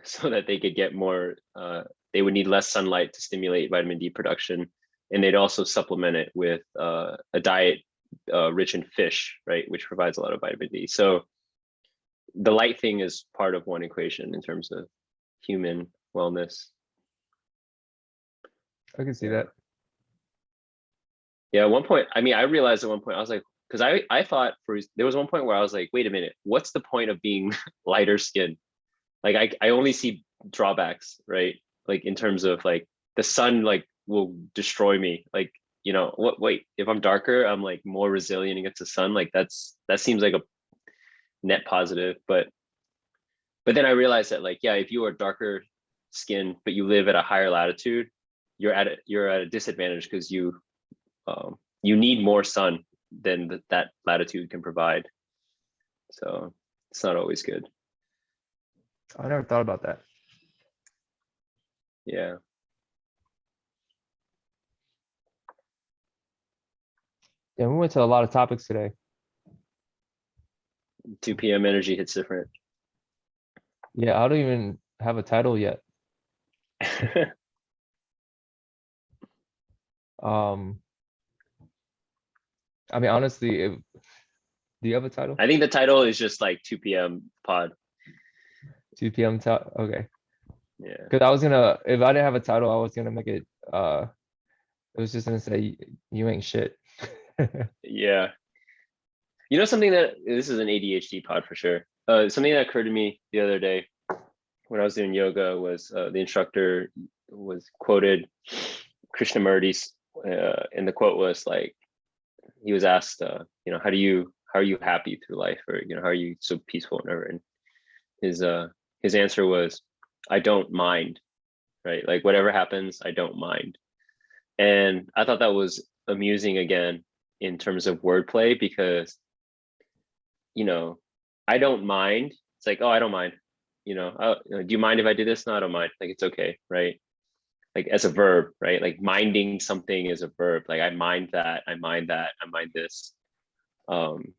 so that they could get more they would need less sunlight to stimulate vitamin D production, and they'd also supplement it with a diet rich in fish, right, which provides a lot of vitamin D. So the light thing is part of one equation in terms of human wellness. I can see Yeah. that. Yeah, at one point, I mean, I realized at one point, I was like, because I thought there was one point where I was like, wait a minute, what's the point of being lighter skinned? Like I only see drawbacks, right? Like in terms of like the sun like will destroy me. Like, what wait, if I'm darker, I'm like more resilient against the sun. Like that seems like a net positive. But then I realized that like, yeah, if you are darker skin, but you live at a higher latitude, you're at a disadvantage because you need more sun than that latitude can provide. So it's not always good. I never thought about that. Yeah. Yeah, we went to a lot of topics today. 2 p.m. energy hits different. Yeah, I don't even have a title yet. Um, I mean, honestly, do you have a title? I think the title is just like 2 p.m. pod. 2 p.m. Okay. Yeah. Because I was gonna, if I didn't have a title, I was gonna make it. It was just gonna say you ain't shit. Yeah. Something that this is an ADHD pod for sure. Something that occurred to me the other day when I was doing yoga was the instructor was quoted Krishnamurti, and the quote was like, he was asked, how are you happy through life, or how are you so peaceful and whatever, and his answer was, I don't mind, right? Like whatever happens, I don't mind. And I thought that was amusing again in terms of wordplay because I don't mind. It's like, oh, I don't mind. Do you mind if I do this? No, I don't mind. Like it's okay, right? Like as a verb, right? Like minding something is a verb. Like I mind that, I mind that, I mind this. Um,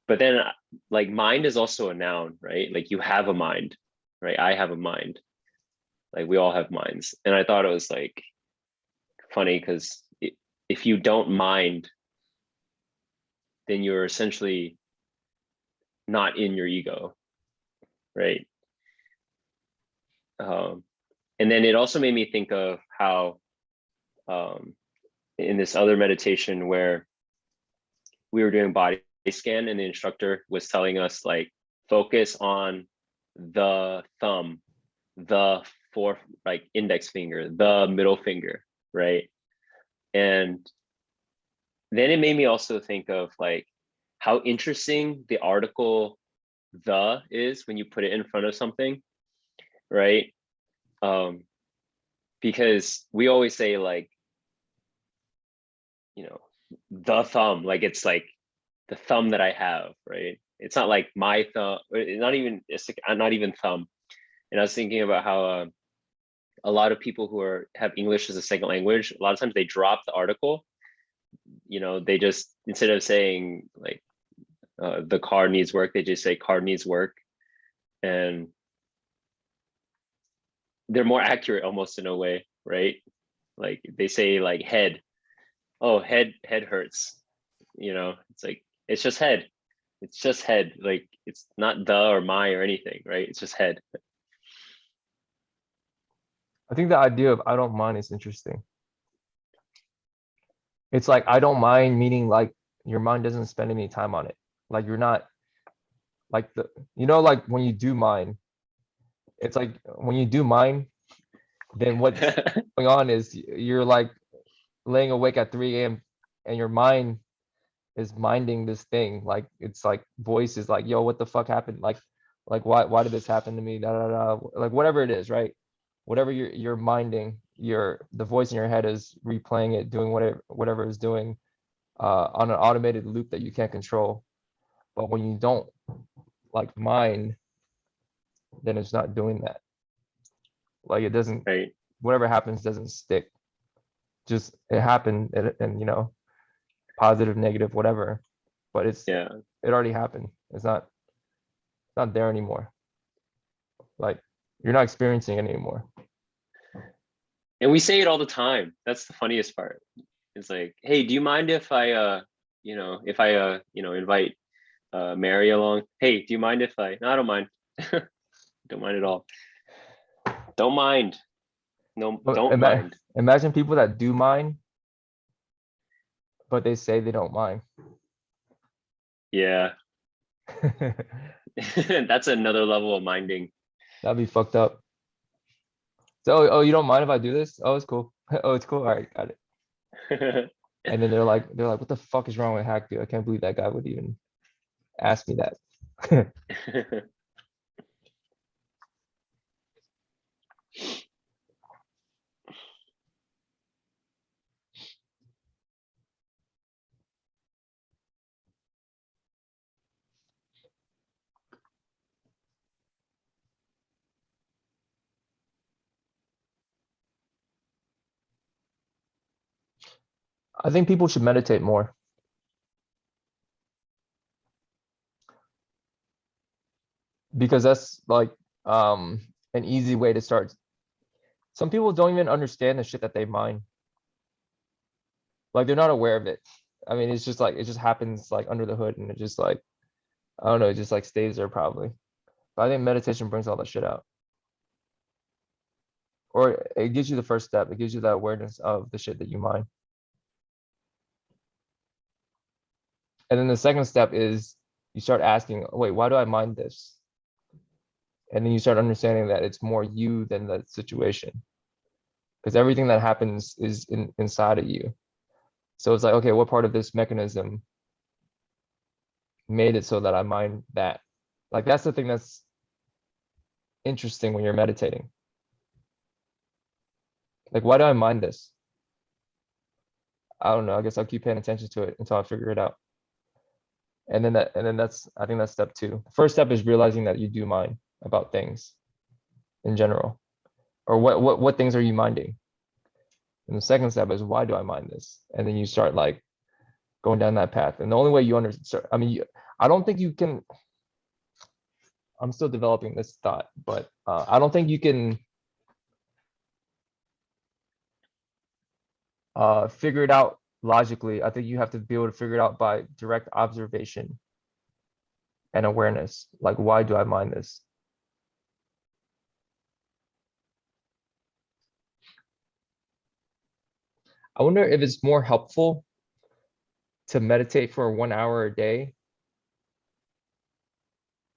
but then like mind is also a noun, right? Like you have a mind, right? I have a mind. Like we all have minds. And I thought it was like funny because if you don't mind, then you're essentially not in your ego, right? Um, and then it also made me think of how um, in this other meditation where we were doing body scan and the instructor was telling us like focus on the thumb, the fourth like index finger, the middle finger, right? And then it made me also think of like how interesting the article the is when you put it in front of something, right? um because we always say like the thumb, like it's like the thumb that I have, right? It's not like my thumb, not even, it's like, not even thumb. And I was thinking about how a lot of people who have English as a second language, a lot of times they drop the article. They just, instead of saying like the car needs work, they just say car needs work, and they're more accurate almost in a way, right? Like they say like head, oh head hurts. It's like it's just head. It's just head. Like it's not the or my or anything, right? It's just head. I think the idea of I don't mind is interesting. It's like I don't mind, meaning like your mind doesn't spend any time on it. Like you're not like like when you do mind, it's like when you do mind, then what's going on is you're like laying awake at 3 a.m. and your mind is minding this thing. Like it's like voice is like, yo, what the fuck happened? Like why did this happen to me? Da, da, da. Like whatever it is, right? Whatever you're minding, the voice in your head is replaying it, doing whatever it's doing on an automated loop that you can't control. But when you don't like mind, then it's not doing that. Like it doesn't, Right. whatever happens doesn't stick. Just it happened and positive, negative, whatever. But Yeah. it already happened. It's not there anymore. Like you're not experiencing it anymore. And we say it all the time. That's the funniest part. It's like, hey, do you mind if I invite Mary along? Hey, do you mind if no, I don't mind. Don't mind at all. Don't mind. No, But don't mind. imagine people that do mind, but they say they don't mind. Yeah. That's another level of minding. That'd be fucked up. So, oh, you don't mind if I do this? Oh, it's cool. Oh, it's cool. All right, got it. And then they're like, what the fuck is wrong with Hack, dude? I can't believe that guy would even ask me that. I think people should meditate more. Because that's like an easy way to start. Some people don't even understand the shit that they mind. Like they're not aware of it. I mean, it's just like it just happens like under the hood and it just like I don't know, it just like stays there probably. But I think meditation brings all that shit out. Or it gives you the first step. It gives you that awareness of the shit that you mind. And then the second step is you start asking, wait, why do I mind this? And then you start understanding that it's more you than the situation. Because everything that happens is inside of you. So it's like, okay, what part of this mechanism made it so that I mind that? Like that's the thing that's interesting when you're meditating. Like, why do I mind this? I don't know. I guess I'll keep paying attention to it until I figure it out. And then I think that's step two. The first step is realizing that you do mind about things in general. Or what things are you minding? And the second step is why do I mind this? And then you start like going down that path. And the only way you understand, I mean, I don't think you can, I'm still developing this thought, but I don't think you can figure it out logically. I think you have to be able to figure it out by direct observation and awareness. Like, why do I mind this? I wonder if it's more helpful to meditate for 1 hour a day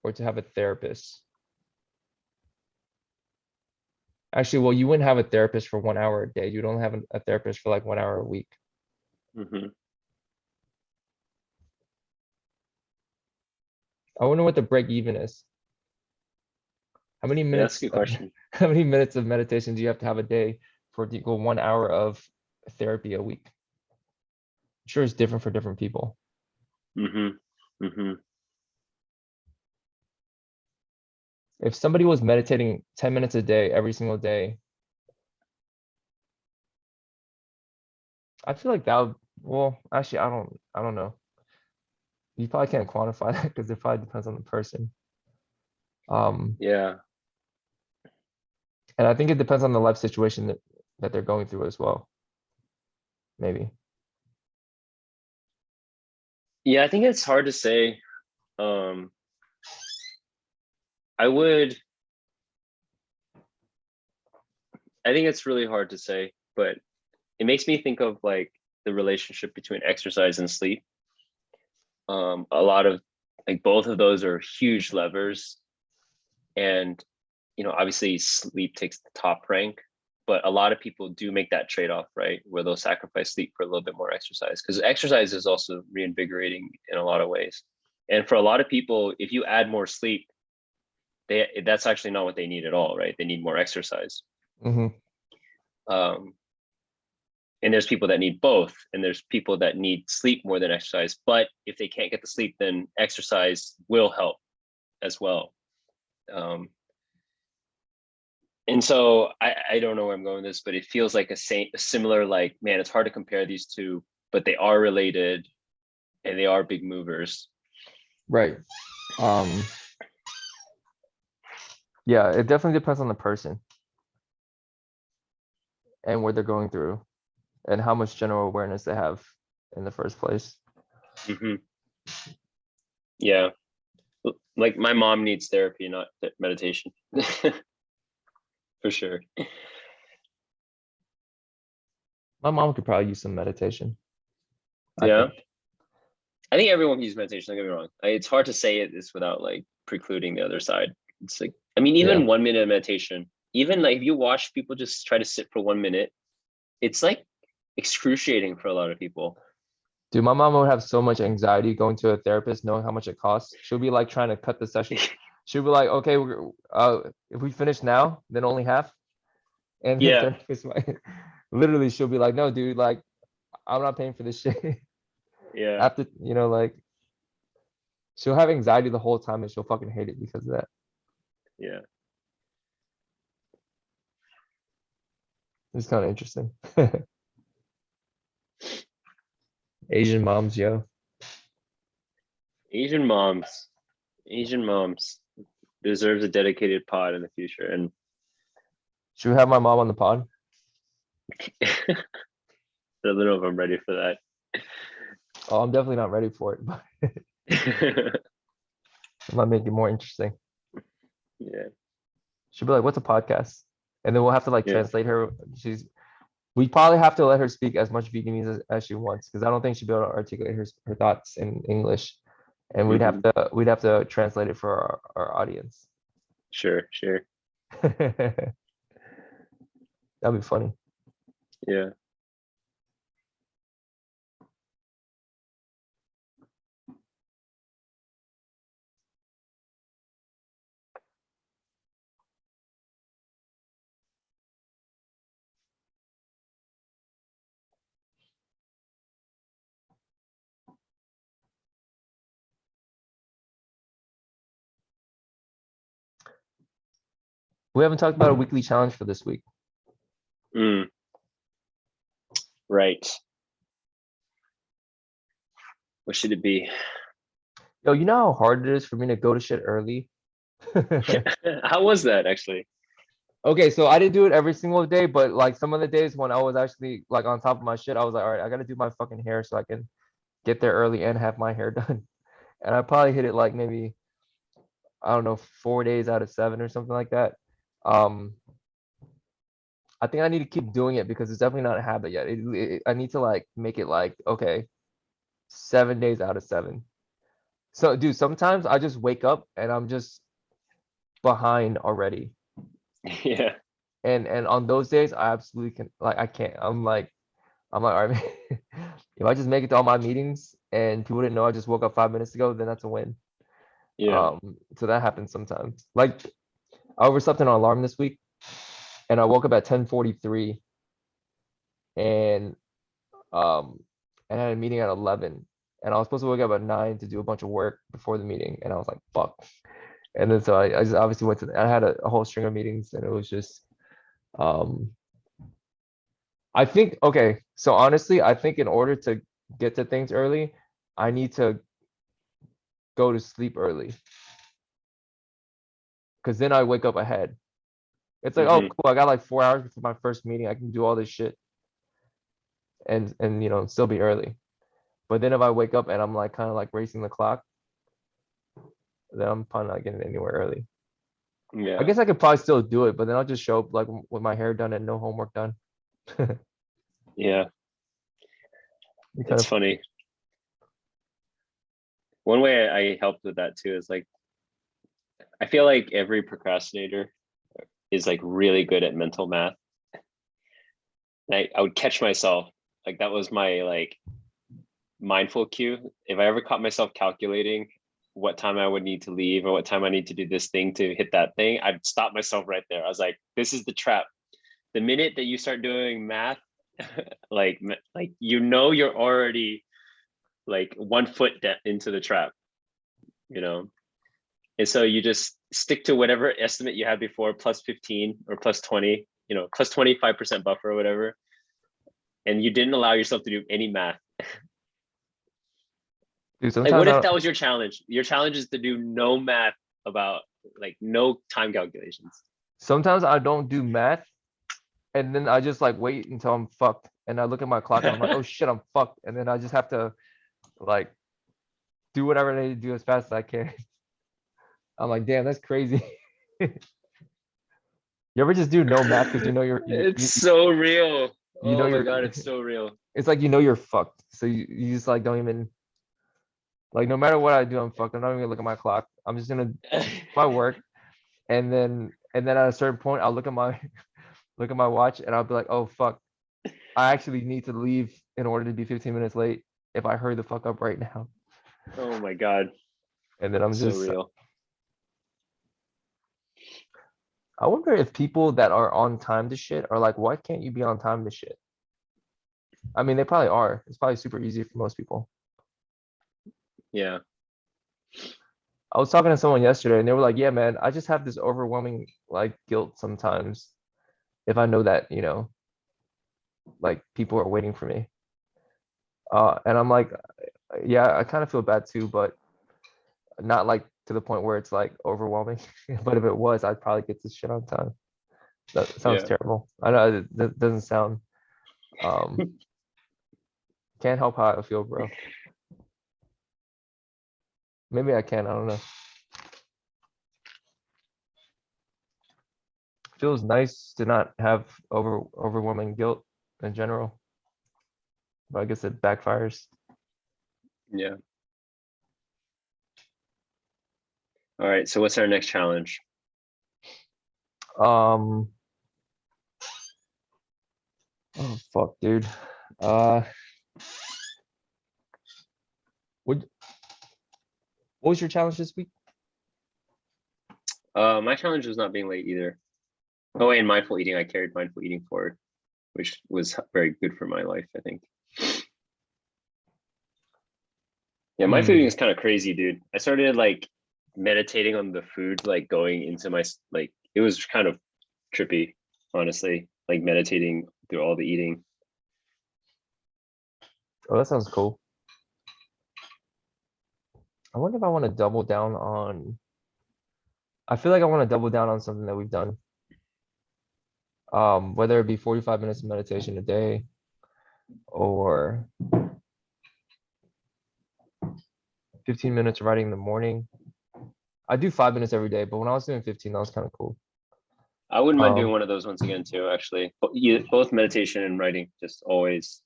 or to have a therapist. Actually, well, you wouldn't have a therapist for 1 hour a day. You'd only have a therapist for like 1 hour a week. Mm-hmm. I wonder what the break even is. How many Yeah, that's a minutes good question. how many minutes of meditation do you have to have a day for it to equal 1 hour of therapy a week? I'm sure it's different for different people. Mm-hmm. Mm-hmm. If somebody was meditating 10 minutes a day, every single day, I feel like that would, well, actually, I don't know. You probably can't quantify that because it probably depends on the person. Yeah. And I think it depends on the life situation that they're going through as well. Maybe. Yeah, I think it's hard to say. Um, I would, I think it's really hard to say, but it makes me think of like the relationship between exercise and sleep. A lot of like both of those are huge levers, and obviously sleep takes the top rank, but a lot of people do make that trade-off, right? Where they'll sacrifice sleep for a little bit more exercise, because exercise is also reinvigorating in a lot of ways. And for a lot of people, if you add more sleep, that's actually not what they need at all, right? They need more exercise. Hmm. Um, and there's people that need both, and there's people that need sleep more than exercise. But if they can't get the sleep, then exercise will help as well. And so I don't know where I'm going with this, but it feels like a similar, like, man, it's hard to compare these two, but they are related and they are big movers. Right. Um, yeah, it definitely depends on the person and what they're going through and how much general awareness they have in the first place. Mm-hmm. Yeah. Like my mom needs therapy, not meditation. For sure. My mom could probably use some meditation, I Yeah. think. I think everyone can use meditation, don't get me wrong. It's hard to say this without like precluding the other side. It's like, I mean, Yeah. even 1 minute of meditation, even like if you watch people just try to sit for 1 minute, it's like excruciating for a lot of people. Dude, my mom would have so much anxiety going to a therapist, knowing how much it costs. She'll be like trying to cut the session. She'll be like, okay, if we finish now, then only half. And the Yeah. therapist might, literally, she'll be like, no, dude, like, I'm not paying for this shit. Yeah. After, like, she'll have anxiety the whole time and she'll fucking hate it because of that. Yeah. It's kind of interesting. Asian moms, yo. Asian moms. Asian moms deserves a dedicated pod in the future. And Should we have my mom on the pod? I don't know if I'm ready for that. Oh, I'm definitely not ready for it, but it might make it more interesting. Yeah. She'll be like, what's a podcast? And then we'll have to like Yeah. translate her. We probably have to let her speak as much Vietnamese as she wants, because I don't think she'll be able to articulate her thoughts in English. And Mhm. we'd have to translate it for our audience. Sure. Sure. That'd be funny. Yeah. We haven't talked about a weekly challenge for this week. Mm. Right. What should it be? Yo, you know how hard it is for me to go to shit early? How was that actually? Okay, so I didn't do it every single day, but like some of the days when I was actually like on top of my shit, I was like, all right, I gotta do my fucking hair so I can get there early and have my hair done. And I probably hit it like maybe, I don't know, 4 days out of 7 or something like that. Um, I think I need to keep doing it because it's definitely not a habit yet. I need to like make it like, okay, 7 days out of 7. So, dude, sometimes I just wake up and I'm just behind already. Yeah. And on those days, I absolutely can like I can't. I'm like, all right, if I just make it to all my meetings and people didn't know I just woke up 5 minutes ago, then that's a win. Yeah. So that happens sometimes. Like I overslept an alarm this week and I woke up at 10:43 and um and I had a meeting at 11 and I was supposed to wake up at 9 to do a bunch of work before the meeting and I was like, fuck. And then so I just obviously went to, I had a whole string of meetings and it was just, um, I think, okay, so honestly, I think in order to get to things early, I need to go to sleep early. Cause then I wake up ahead. It's like, oh, Hmm. cool, I got like 4 hours before my first meeting. I can do all this shit and you know, still be early. But then if I wake up and I'm like kind of like racing the clock, then I'm probably not getting anywhere early. I Yeah, guess I could probably still do it, but then I'll just show up like with my hair done and no homework done. yeah, Be kind it's of funny. One way I helped with that too is like I feel like every procrastinator is like really good at mental math. And I would catch myself like that was my like mindful cue. If I ever caught myself calculating what time I would need to leave or what time I need to do this thing to hit that thing, I'd stop myself right there. I was like, this is the trap. The minute that you start doing math, like you know you're already like 1 foot into the trap, you know. And so you just stick to whatever estimate you had before, plus 15 or plus 20, you know, plus 25% buffer or whatever. And you didn't allow yourself to do any math. dude. Like, Sometimes what I if don't. that was your challenge? Your challenge is to do no math about like no time calculations. Sometimes I don't do math, and then I just like wait until I'm fucked, and I look at my clock and I'm like, oh shit, I'm fucked, and then I just have to like do whatever I need to do as fast as I can. I'm like, damn, that's crazy. You ever just do no math because you know It's so real. you know Oh my you're God, it's so real. it's like you know you're fucked. So you just like don't even like no matter what I do, I'm fucked. I'm not even gonna look at my clock. I'm just gonna my work and then at a certain point I'll look at my look at my watch and I'll be like, oh fuck, I actually need to leave in order to be 15 minutes late if I hurry the fuck up right now. Oh my God, And then I'm so just real. I wonder if people that are on time to shit are like, why can't you be on time to shit? I mean, they probably are. It's probably super easy for most people. Yeah. I was talking to someone yesterday and they were like, yeah, man, I just have this overwhelming like guilt sometimes if I know that, you know, like people are waiting for me. And I'm like, yeah, I kind of feel bad too, but not like to the point where it's like overwhelming. But if it was, I'd probably get this shit on time. That sounds Yeah. terrible. I know that doesn't sound, um, can't help how I feel, bro. Maybe I can, I don't know. Feels nice to not have overwhelming guilt in general, but I guess it backfires. Yeah. All right. So what's our next challenge? Um, oh fuck, dude. Uh, what what was your challenge this week? My challenge was not being late either. Oh, and mindful eating. I carried mindful eating forward, which was very good for my life, I think. Yeah, mindful eating Hmm. is kind of crazy, dude. I started like meditating on the food, like going into my like it was kind of trippy, honestly. Like meditating through all the eating. Oh, that sounds cool. I wonder if I want to double down on. I feel like I want to double down on something that we've done. Whether it be 45 minutes of meditation a day or 15 minutes of writing in the morning. I do 5 minutes every day, but when I was doing 15, that was kind of cool. I wouldn't mind doing Um, one of those once again too, actually. Both meditation and writing, just always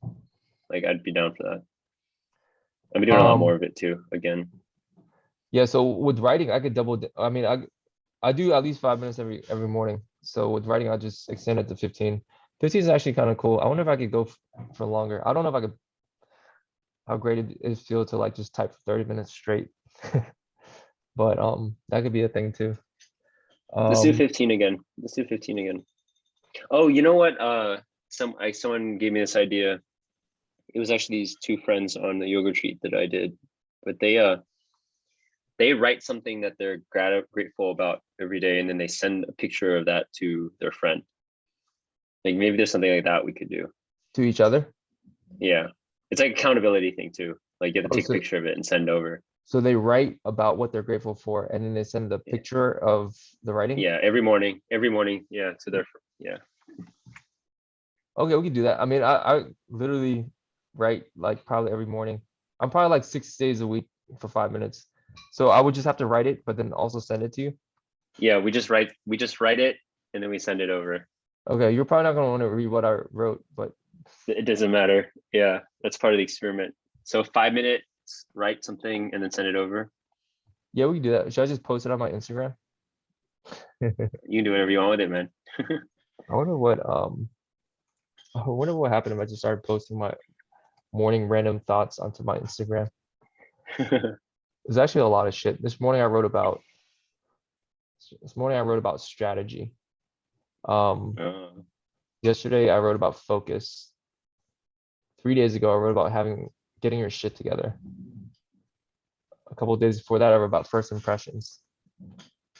like I'd be down for that. I've been doing a lot more um, of it too, again. yeah. So with writing, I could double. I mean, I do at least 5 minutes every morning. So with writing, I just extend it to 15. 15 is actually kind of cool. I wonder if I could go for longer. I don't know if I could. How great it feel to like just type for 30 minutes straight. But that could be a thing too. Let's do Um, 15 again. Let's do 15 again. Oh, you know what? Someone gave me this idea. It was actually these two friends on the yoga retreat that I did, but they they write something that they're grateful about every day, and then they send a picture of that to their friend. Like maybe there's something like that we could do. To each other? Yeah, it's like accountability thing too. Like you have to Oh, take a picture of it and send over. So they write about what they're grateful for, and then they send the Yeah. picture of the writing? Yeah, every morning. Yeah, to their yeah. Okay, we can do that. I mean, I literally write like probably every morning. I'm probably like 6 days a week for 5 minutes. So I would just have to write it, but then also send it to you. Yeah, we just write it and then we send it over. Okay, you're probably not gonna want to read what I wrote, but It doesn't matter. Yeah, that's part of the experiment. So 5 minutes, write something and then send it over. yeah, we can do that. Should I just post it on my Instagram? You can do whatever you want with it, man. I wonder what happened if I just started posting my morning random thoughts onto my Instagram. There's actually a lot of shit. This morning I wrote about strategy. Yesterday I wrote about focus. 3 days ago I wrote about getting your shit together. A couple of days before that I wrote about first impressions.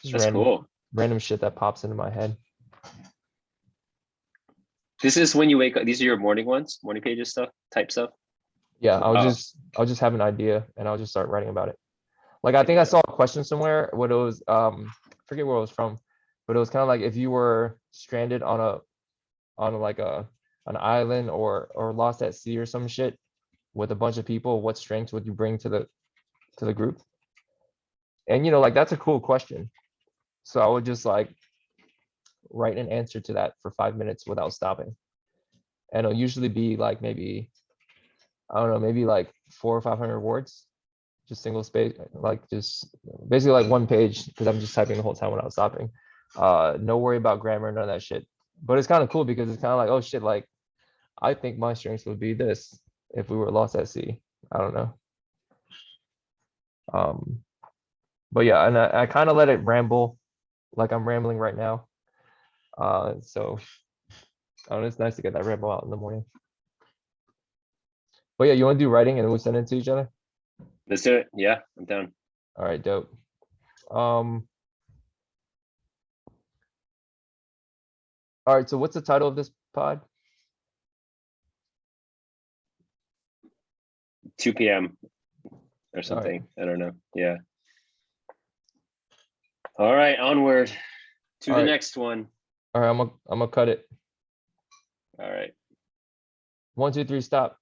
Just That's cool. random shit that pops into my head. This is when you wake up. These are your morning ones, morning pages type stuff. Yeah, I'll Oh. just have an idea and I'll just start writing about it. Like I think I saw a question somewhere, what it was, forget where it was from, but it was kind of like if you were stranded on like an island or lost at sea or some shit with a bunch of people, what strengths would you bring to the group? And like that's a cool question. So I would just like write an answer to that for 5 minutes without stopping. And it'll usually be like maybe, I don't know, maybe like 400 or 500 words, just single space, like just basically like one page because I'm just typing the whole time without stopping. No worry about grammar, none of that shit. But it's kind of cool because it's kind of like, oh shit, like I think my strengths would be this if we were lost at sea. I don't know. But yeah, and I kind of let it ramble like I'm rambling right now. So I don't know, it's nice to get that ramble out in the morning. But yeah, you want to do writing and we send it to each other? Let's do it. Yeah, I'm down. All right, dope. 'Alright, so what's the title of this pod? 2 p.m. or something. I don't know. Yeah. All right, onward to the next one. All right, I'm gonna cut it. All right. 1, 2, 3, stop.